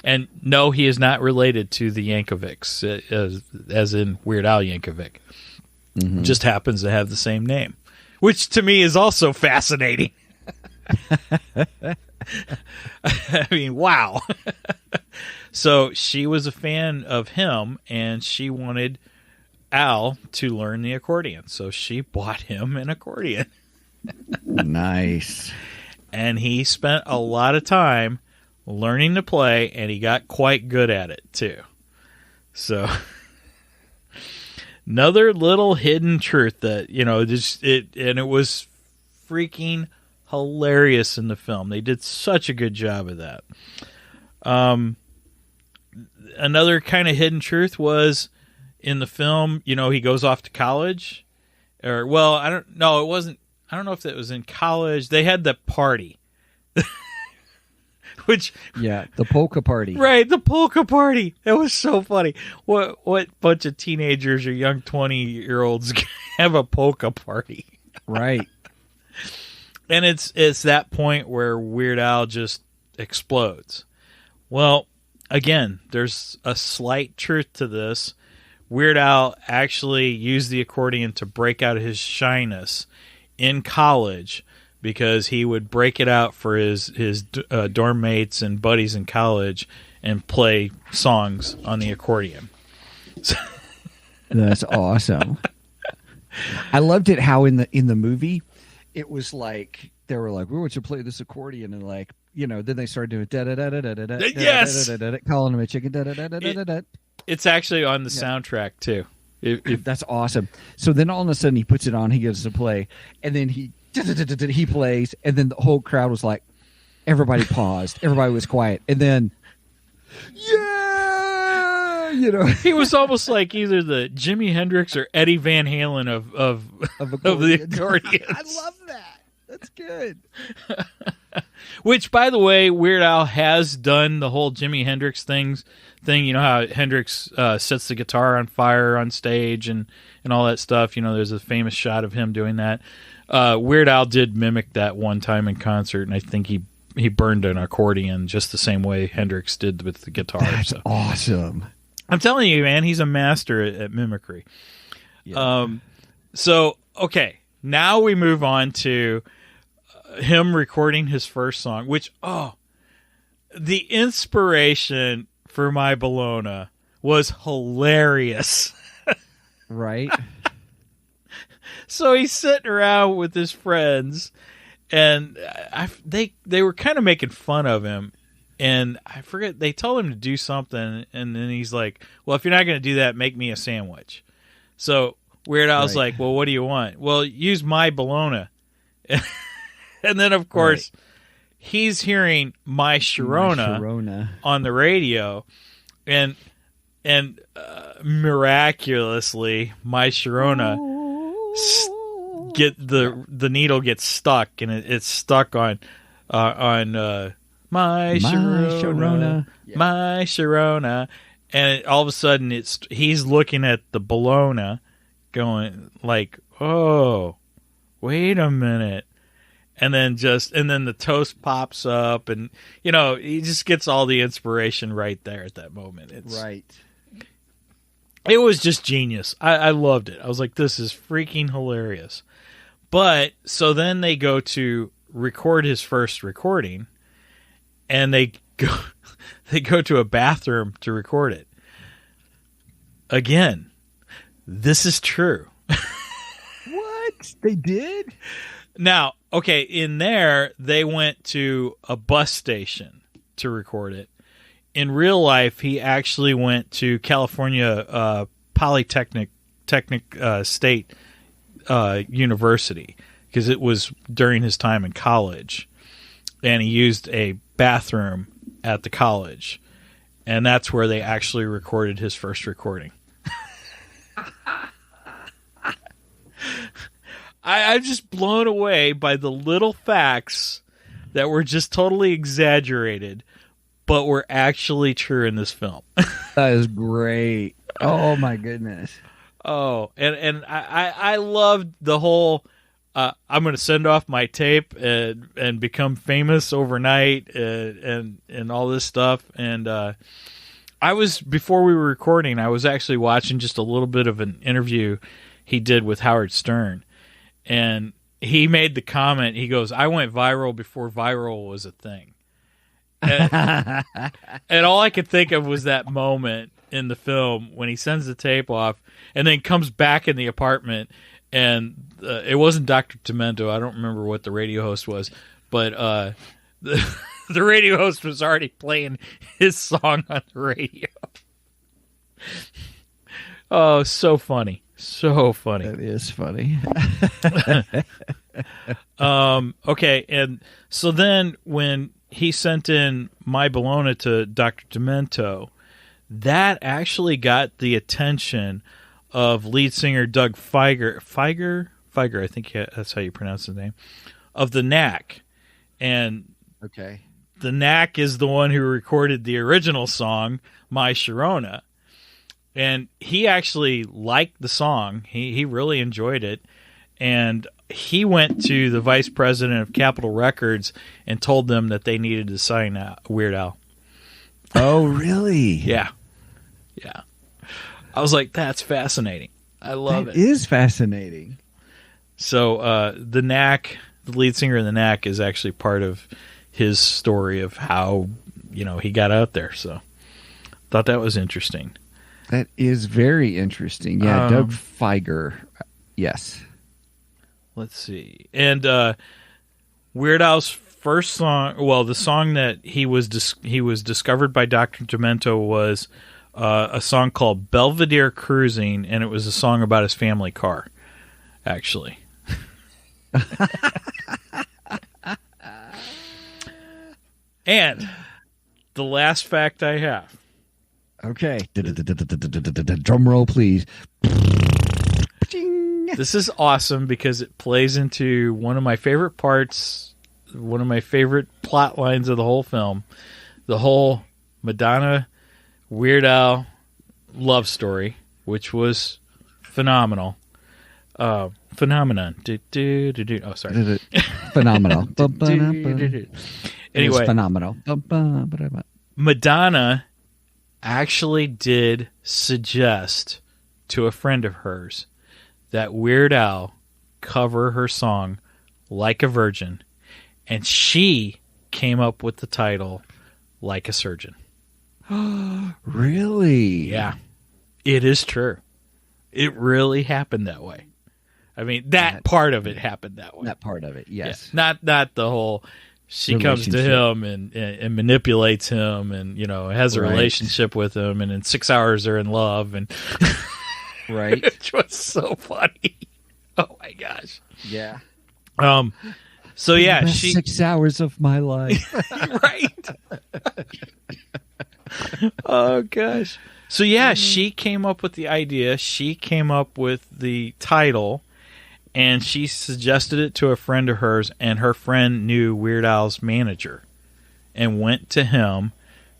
And no, he is not related to the Yankovics, as in Weird Al Yankovic. Mm-hmm. Just happens to have the same name, which to me is also fascinating. I mean, wow. So she was a fan of him, and she wanted Al to learn the accordion. So she bought him an accordion. Nice. And he spent a lot of time learning to play, and he got quite good at it too. So another little hidden truth that, it was freaking hilarious in the film. They did such a good job of that. Another kind of hidden truth was in the film, he goes off to college, I don't know if it was in college. They had the party. The polka party. Right, the polka party. That was so funny. What bunch of teenagers or young 20-year-olds have a polka party? Right. And it's that point where Weird Al just explodes. Well, again, there's a slight truth to this. Weird Al actually used the accordion to break out of his shyness in college, because he would break it out for his dorm mates and buddies in college and play songs on the accordion. That's awesome. I loved it how in the movie it was like they were like, we want you to play this accordion, and then they started doing da da da da da da da. Yes, calling him a chicken. Da da da da da da. It's actually on the soundtrack too. That's awesome. So then all of a sudden he puts it on, he gives it a play, and then he plays, and then the whole crowd was like, everybody paused, everybody was quiet, and then he was almost like either the Jimi Hendrix or Eddie Van Halen of the accordion. I love that. That's good. Which, by the way, Weird Al has done the whole Jimi Hendrix thing. You know how Hendrix sets the guitar on fire on stage and all that stuff. There's a famous shot of him doing that. Weird Al did mimic that one time in concert, and I think he burned an accordion just the same way Hendrix did with the guitar. That's awesome. I'm telling you, man, he's a master at mimicry. Yeah. So, okay, now we move on to him recording his first song, which, the inspiration for My Bologna was hilarious. Right? So he's sitting around with his friends, and they were kind of making fun of him. And I forget, they told him to do something, and then he's like, well, if you're not going to do that, make me a sandwich. So Weird Al's like, well, what do you want? Well, use My Bologna. And then, of course, he's hearing My Sharona on the radio, and miraculously, My Sharona the needle gets stuck, and it's stuck on My Sharona, My Sharona, and all of a sudden he's looking at the Bologna, going like, oh, wait a minute. And then the toast pops up, and he just gets all the inspiration right there at that moment. It was just genius. I loved it. I was like, this is freaking hilarious. But so then they go to record his first recording, and they go to a bathroom to record it. Again, this is true. What? They did? Now, okay, in there, they went to a bus station to record it. In real life, he actually went to California Polytechnic State University, because it was during his time in college. And he used a bathroom at the college. And that's where they actually recorded his first recording. I'm just blown away by the little facts that were just totally exaggerated, but were actually true in this film. That is great. Oh my goodness. Oh, and I loved the whole I'm going to send off my tape and become famous overnight and all this stuff. And before we were recording, I was actually watching just a little bit of an interview he did with Howard Stern. And he made the comment, he goes, I went viral before viral was a thing. And all I could think of was that moment in the film when he sends the tape off and then comes back in the apartment, and it wasn't Dr. Demento. I don't remember what the radio host was, but the radio host was already playing his song on the radio. Oh, so funny. So funny. That is funny. Okay, and so then when he sent in My Bologna to Dr. Demento, that actually got the attention of lead singer Doug Fieger, I think that's how you pronounce his name, of the Knack. And okay, the Knack is the one who recorded the original song, My Sharona. And he actually liked the song. He really enjoyed it. And he went to the vice president of Capitol Records and told them that they needed to sign Weird Al. Oh, really? Yeah. Yeah. I was like, that's fascinating. I love it. It is fascinating. So the Knack, the lead singer of the Knack, is actually part of his story of how, he got out there. So thought that was interesting. That is very interesting. Yeah, Doug Fieger. Yes. Let's see. And Weird Al's first song, well, the song that he was discovered by Dr. Demento was a song called Belvedere Cruising, and it was a song about his family car, actually. And the last fact I have. Okay. Drum roll, please. This is awesome because it plays into one of my favorite parts, one of my favorite plot lines of the whole film. The whole Madonna Weird Al love story, which was phenomenal. Phenomenon. Oh, sorry. Phenomenal. Anyway, phenomenal. Madonna actually did suggest to a friend of hers that Weird Al cover her song Like a Virgin, and she came up with the title Like a Surgeon. Really? Yeah. It is true. It really happened that way. I mean, that part of it happened that way. That part of it, yes. Yeah. Not the whole she comes to him and manipulates him and, has a relationship with him, and in 6 hours they're in love, and right. Which was so funny. Oh my gosh. Yeah. So yeah, The best she 6 hours of my life. right. Oh gosh. So yeah, she came up with the idea. She came up with the title, and she suggested it to a friend of hers, and her friend knew Weird Al's manager, and went to him,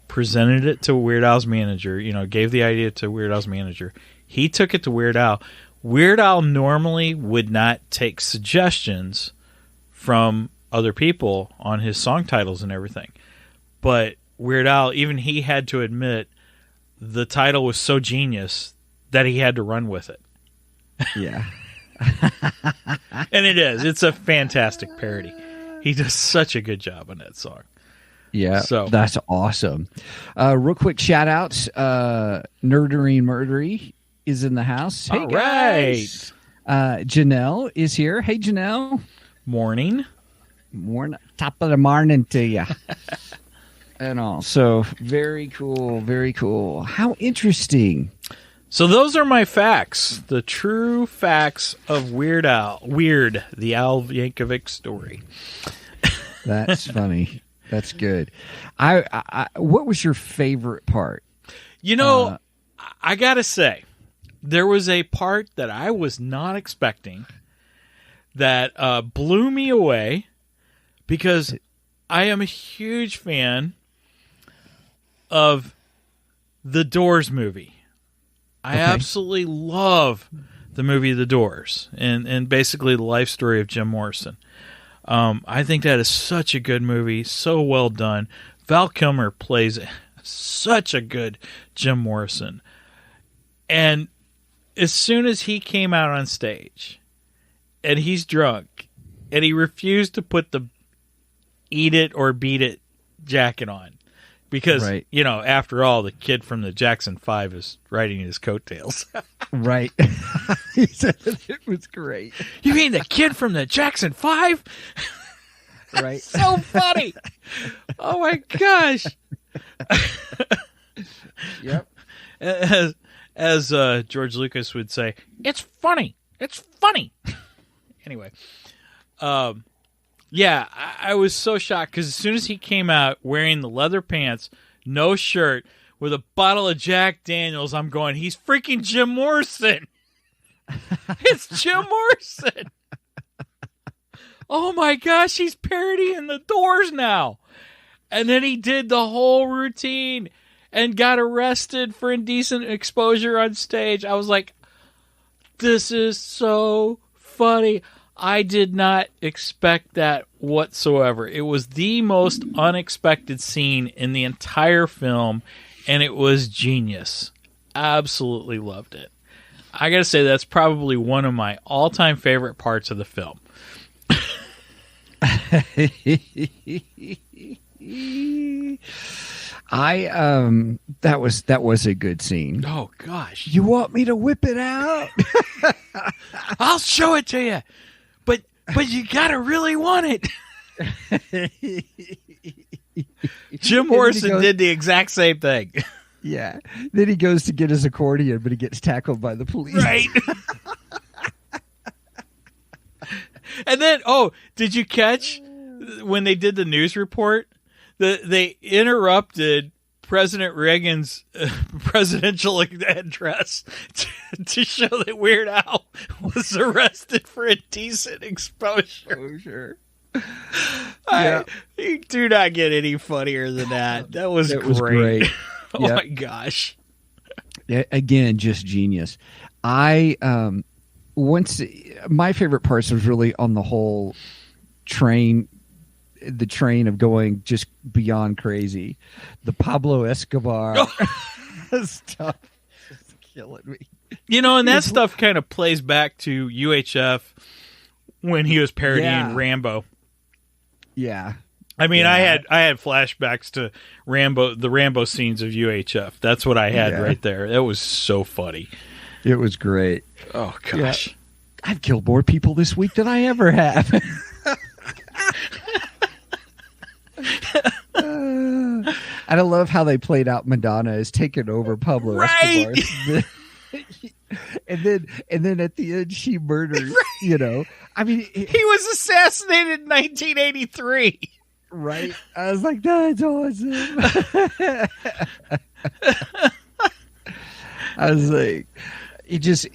presented it to Weird Al's manager. Gave the idea to Weird Al's manager. He took it to Weird Al. Weird Al normally would not take suggestions from other people on his song titles and everything, but Weird Al, even he had to admit the title was so genius that he had to run with it. Yeah. And it is. It's a fantastic parody. He does such a good job on that song. Yeah, So that's awesome. Real quick shout outs. Nerdery Murdery is in the house. Hey, all guys. Janelle is here. Hey, Janelle. Morning. Top of the morning to you. And all. So very cool. Very cool. How interesting. So those are my facts. The true facts of Weird Al. Weird, the Al Yankovic story. That's funny. That's good. What was your favorite part? I got to say, there was a part that I was not expecting that blew me away, because I am a huge fan of the Doors movie. I absolutely love the movie The Doors, and basically the life story of Jim Morrison. I think that is such a good movie, so well done. Val Kilmer plays such a good Jim Morrison. And as soon as he came out on stage, and he's drunk, and he refused to put the Eat It or Beat It jacket on, because, after all, the kid from the Jackson 5 is riding his coattails. Right. He said it was great. You mean the kid from the Jackson 5? Right. So funny. Oh my gosh. Yep. As George Lucas would say, it's funny. It's funny. Anyway. Yeah, I was so shocked, because as soon as he came out wearing the leather pants, no shirt, with a bottle of Jack Daniels, I'm going, he's freaking Jim Morrison. It's Jim Morrison. Oh my gosh, he's parodying the Doors now. And then he did the whole routine and got arrested for indecent exposure on stage. I was like, this is so funny. I did not expect that whatsoever. It was the most unexpected scene in the entire film, and it was genius. Absolutely loved it. I gotta say, that's probably one of my all-time favorite parts of the film. That was a good scene. Oh gosh. You want me to whip it out? I'll show it to you. But you gotta really want it. Jim Morrison did the exact same thing. Yeah. Then he goes to get his accordion, but he gets tackled by the police. Right. And then, did you catch when they did the news report? They interrupted President Reagan's presidential address to show that Weird Al was arrested for indecent exposure. Oh, sure. You do not get any funnier than that. That was great. Oh my gosh. Yeah, again, just genius. My favorite parts was really on the whole train of going just beyond crazy. The Pablo Escobar stuff is killing me. And that stuff kind of plays back to UHF when he was parodying Rambo. Yeah. I mean, I had flashbacks to the Rambo scenes of UHF. That's what I had right there. That was so funny. It was great. Oh gosh. Yeah. I've killed more people this week than I ever have. And I love how they played out Madonna as taking over Pablo Escobar. And then at the end she murders, I mean, He was assassinated in 1983. right? I was like, that's awesome. I was like, it just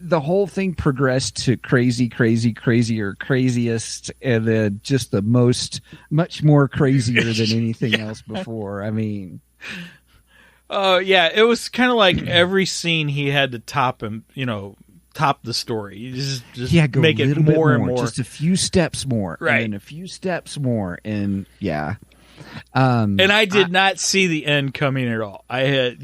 the whole thing progressed to crazy, crazier, craziest, and then just the much more crazier than anything else before. I mean, Oh yeah, it was kind of like every scene he had to top him, top the story. You just go make a it little bit more and more. just a few steps more, Right. and then a few steps more, and yeah. And I did not see the end coming at all. I had,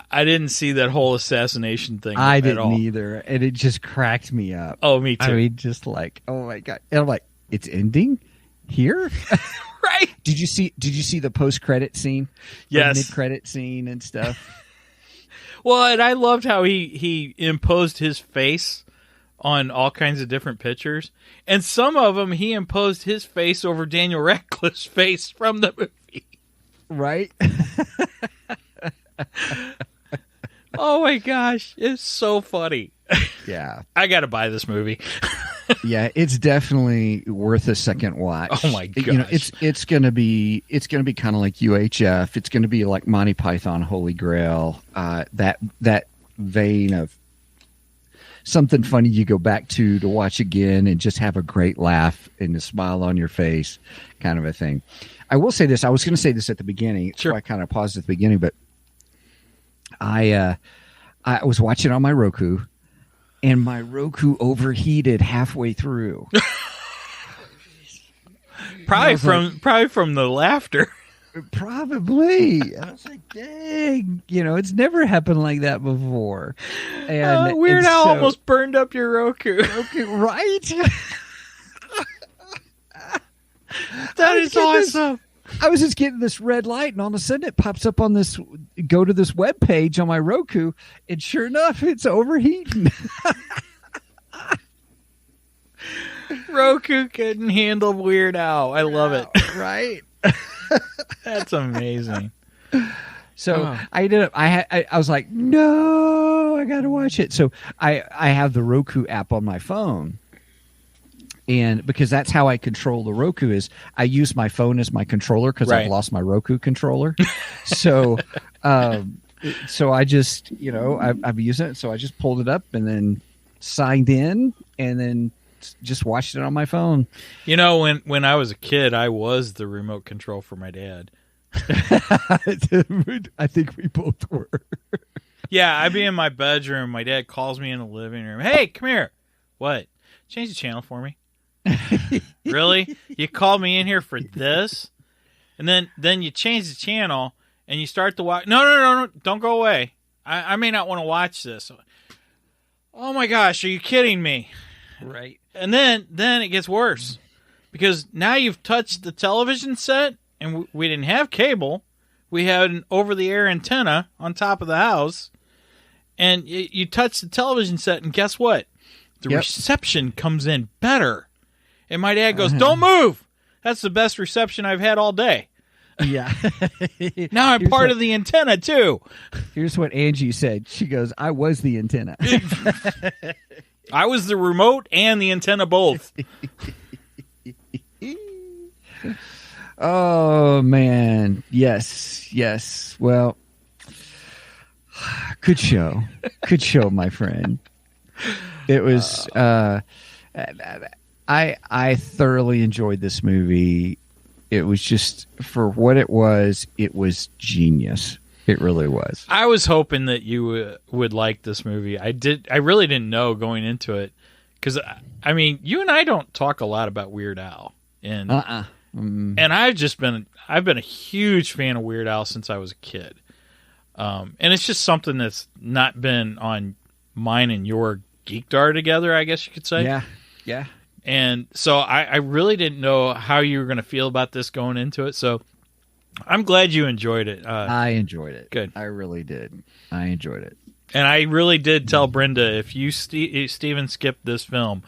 I didn't see that whole assassination thing. I at didn't all. either, and it just cracked me up. Oh, me too. I mean, just like, oh my god, and I'm like, it's ending here. Right? Did you see the post credit scene? Yes. Mid credit scene and stuff. Well, and I loved how he imposed his face on all kinds of different pictures, and some of them he imposed his face over Daniel Radcliffe's face from the movie. Right? Oh my gosh, it's so funny. Yeah. I got to buy this movie. Yeah, it's definitely worth a second watch. Oh my gosh. It's gonna be kind of like UHF. It's gonna be like Monty Python Holy Grail. That vein of something funny you go back to watch again and just have a great laugh and a smile on your face, kind of a thing. I will say this. I was going to say this at the beginning. Sure. So I kind of paused at the beginning, but I was watching on my Roku, and my Roku overheated halfway through. Probably from the laughter. Probably. I was like, dang, it's never happened like that before. And Weird Al so- almost burned up your Roku. Okay, right? That is awesome. I was just getting this red light, and all of a sudden it pops up on this, go to this web page on my Roku, and sure enough, it's overheating. Roku couldn't handle Weird Al. I love it. Right? That's amazing. So I ended up, I was like, no, I got to watch it. So I have the Roku app on my phone. And because that's how I control the Roku is I use my phone as my controller because Right. I've lost my Roku controller. So, so I just, I've used it. So I just pulled it up and then signed in and then just watched it on my phone. When I was a kid, I was the remote control for my dad. I think we both were. Yeah, I'd be in my bedroom. My dad calls me in the living room. Hey, come here. What? Change the channel for me. Really? You called me in here for this? And then you change the channel and you start to watch. No. Don't go away. I may not want to watch this. Oh my gosh, are you kidding me? Right. And then it gets worse because now you've touched the television set, and we didn't have cable. We had an over-the-air antenna on top of the house, and you touch the television set, and guess what? The reception comes in better. And my dad goes, "Don't move. That's the best reception I've had all day." Yeah. Now I'm part of the antenna too. Here's what Angie said. She goes, I was the antenna. I was the remote and the antenna both. Oh, man. Yes. Well, good show. Good show, my friend. It was, I thoroughly enjoyed this movie. It was just, for what it was genius. It really was. I was hoping that you would like this movie. I really didn't know going into it because I mean, you and I don't talk a lot about Weird Al, and and I've been a huge fan of Weird Al since I was a kid, and it's just something that's not been on mine and your geekdar together, I guess you could say. Yeah. And so I really didn't know how you were going to feel about this going into it. So I'm glad you enjoyed it. I enjoyed it. Good. I really did. I enjoyed it. And I really did tell Brenda, if you, Steven, skip this film,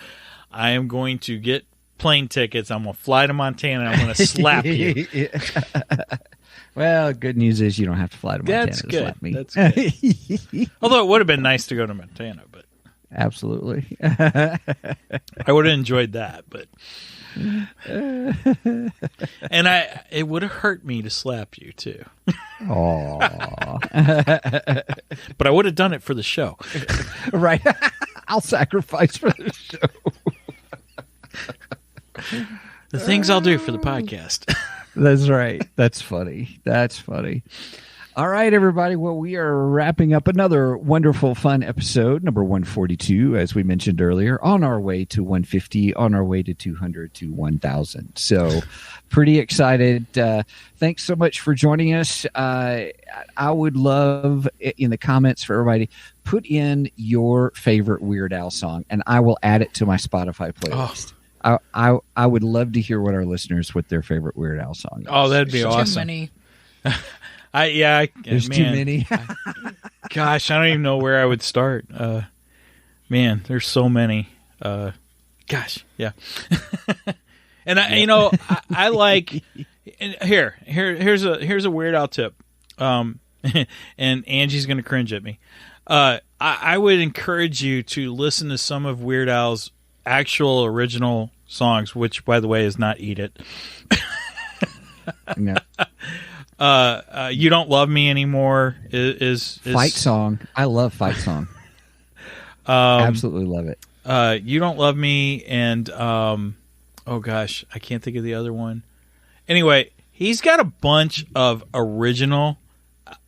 I am going to get plane tickets. I'm going to fly to Montana. And I'm going to slap you. Well, good news is you don't have to fly to Montana That's to good. slap me. That's good. Although it would have been nice to go to Montana, but Absolutely. I would have enjoyed that, but and it would have hurt me to slap you too. Aw. But I would have done it for the show. Right. I'll sacrifice for the show. The things I'll do for the podcast. That's right. That's funny. That's funny. All right, everybody. Well, we are wrapping up another wonderful, fun episode, number 142, as we mentioned earlier, on our way to 150, on our way to 200 to 1,000. So pretty excited. Thanks so much for joining us. I would love in the comments for everybody, put in your favorite Weird Al song, and I will add it to my Spotify playlist. I would love to hear what our listeners, what their favorite Weird Al song is. Oh, that'd be awesome. Too many. There's too many. Gosh, I don't even know where I would start. Man, there's so many. Gosh, yeah. And I like. And here's a Weird Al tip. And Angie's gonna cringe at me. I would encourage you to listen to some of Weird Al's actual original songs, which, by the way, is not "Eat It." No. You Don't Love Me Anymore is Fight Song. I love Fight Song. Absolutely love it. You Don't Love Me, and oh gosh, I can't think of the other one. Anyway, he's got a bunch of original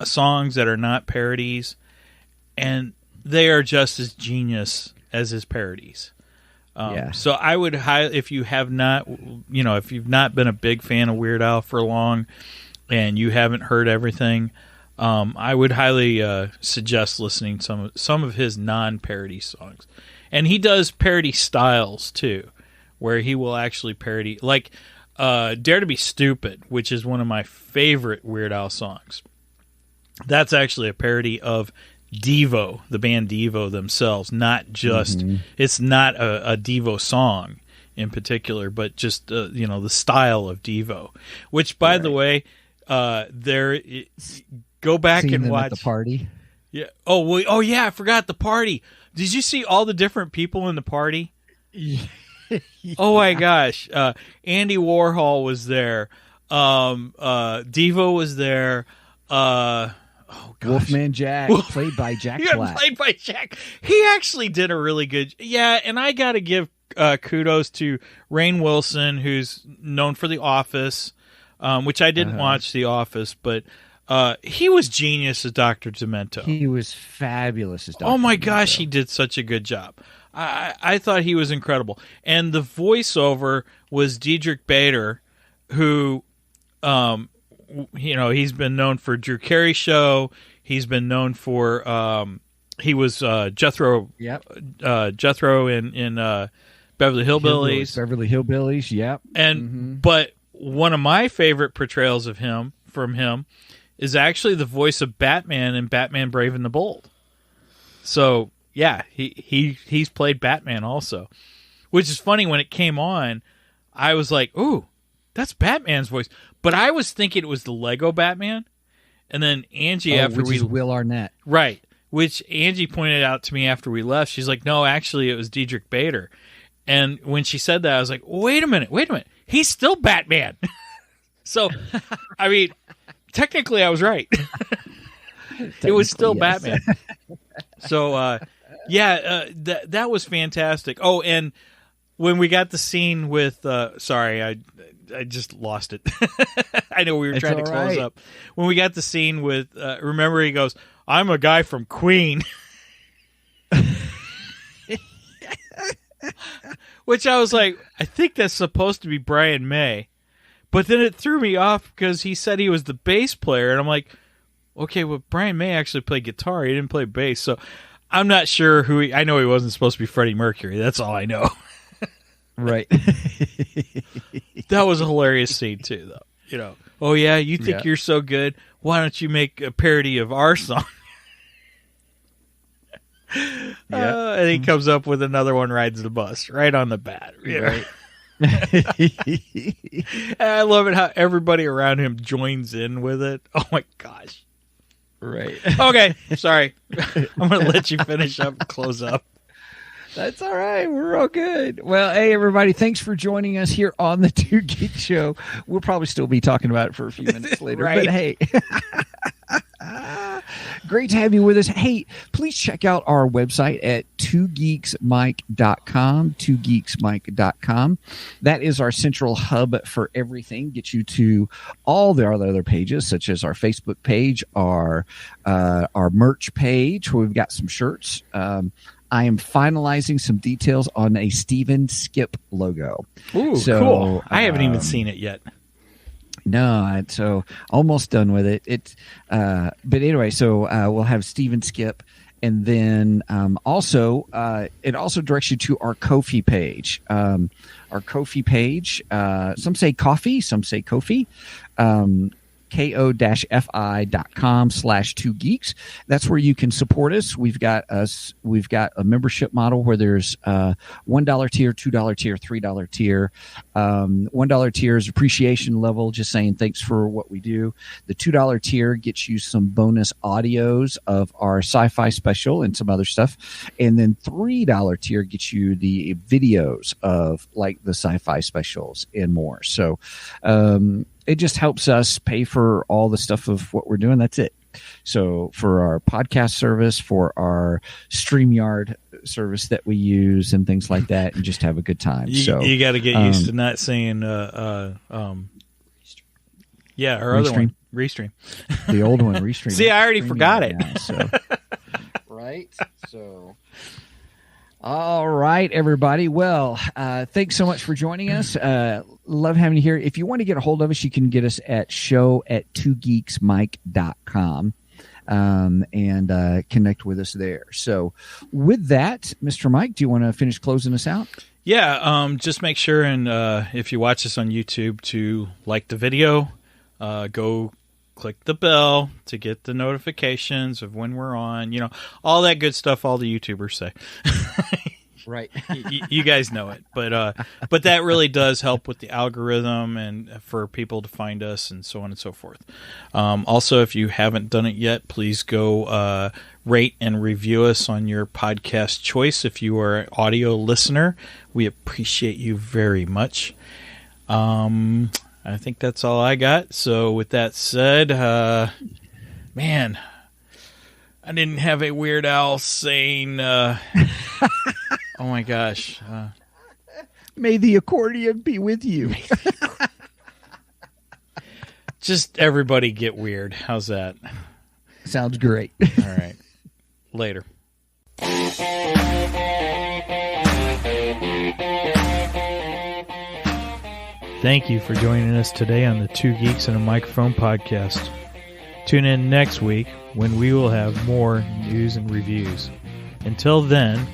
songs that are not parodies, and they are just as genius as his parodies. Yeah. So I would if you have not, if you've not been a big fan of Weird Al for long, and you haven't heard everything, I would highly suggest listening to some of his non-parody songs. And he does parody styles too, where he will actually parody, like Dare to Be Stupid, which is one of my favorite Weird Al songs. That's actually a parody of Devo, the band Devo themselves, not just, it's not a Devo song in particular, but just, the style of Devo, which, by the way, go back Seeing and them watch at the party. Yeah. Oh yeah, I forgot the party. Did you see all the different people in the party? Yeah. Oh my gosh. Andy Warhol was there. Devo was there. Oh gosh. Wolfman Jack, played by Jack Black. Played by Jack. He actually did a really good. Yeah, and I got to give kudos to Rainn Wilson, who's known for The Office, which I didn't watch The Office, but he was genius as Dr. Demento. He was fabulous as Dr. Oh my Demento. gosh, he did such a good job. I thought he was incredible. And the voiceover was Diedrich Bader, who, he's been known for Drew Carey Show. He's been known for, he was Jethro. Yep. Jethro in Beverly Hillbillies. Beverly Hillbillies. Yep. And but one of my favorite portrayals of him is actually the voice of Batman in Batman Brave and the Bold. So yeah, he's played Batman also, which is funny. When it came on, I was like, "Ooh, that's Batman's voice," but I was thinking it was the Lego Batman. And then Angie, which is Will Arnett, right? Which Angie pointed out to me after we left. She's like, "No, actually, it was Diedrich Bader." And when she said that, I was like, "Wait a minute, he's still Batman." So, I mean, technically, I was right. It was still yes. Batman. So, that was fantastic. Oh, and when we got the scene with, sorry, I just lost it. I know we were trying to close up. When we got the scene with, remember he goes, "I'm a guy from Queen." Which I was like, I think that's supposed to be Brian May. But then it threw me off because he said he was the bass player. And I'm like, okay, well, Brian May actually played guitar. He didn't play bass. So I'm not sure who I know he wasn't supposed to be Freddie Mercury. That's all I know. Right. That was a hilarious scene, too, though. Oh, yeah, you think you're so good? Why don't you make a parody of our song? And he comes up with another one, Rides the Bus, right on the bat. Right. And I love it how everybody around him joins in with it. Oh, my gosh. Right. Okay, sorry. I'm going to let you finish up and close up. That's all right. We're all good. Well, hey, everybody, thanks for joining us here on the Two Geek Show. We'll probably still be talking about it for a few minutes later, Right. but hey. Great to have you with us. Hey, please check out our website at twogeeksmike.com, twogeeksmike.com. That is our central hub for everything. Get you to all the other pages, such as our Facebook page, our merch page, where we've got some shirts. I am finalizing some details on a Steven Skip logo. Ooh, So, cool. I haven't even seen it yet. No, so almost done with it. But anyway, so we'll have Steven Skip, and then also it also directs you to our Ko-fi page. Our Ko-fi page. Some say coffee, some say Ko-fi. ko-fi.com/2geeks. That's where you can support us. We've got a membership model where there's $1 tier, $2 tier, $3 tier. $1 tier is appreciation level, just saying thanks for what we do. The $2 tier gets you some bonus audios of our sci-fi special and some other stuff. And then $3 tier gets you the videos of like the sci-fi specials and more. So it just helps us pay for all the stuff of what we're doing. That's it. So for our podcast service, for our StreamYard service that we use and things like that, and just have a good time. You got to get used to not saying, our other one, Restream. The old one, Restream. See, I already forgot it. Now, so. Right? So... All right, everybody. Well, thanks so much for joining us. Love having you here. If you want to get a hold of us, you can get us at show@twogeeksmike.com and connect with us there. So with that, Mr. Mike, do you want to finish closing us out? Yeah, just make sure and if you watch this on YouTube to like the video, go click the bell to get the notifications of when we're on, all that good stuff all the YouTubers say. Right. You guys know it, but that really does help with the algorithm and for people to find us and so on and so forth. Also, if you haven't done it yet, please go rate and review us on your podcast choice. If you are an audio listener, we appreciate you very much. I think that's all I got. So with that said, man, I didn't have a Weird Al saying, oh my gosh. May the accordion be with you. Just everybody get weird. How's that? Sounds great. All right. Later. Thank you for joining us today on the Two Geeks and a Microphone podcast. Tune in next week when we will have more news and reviews. Until then,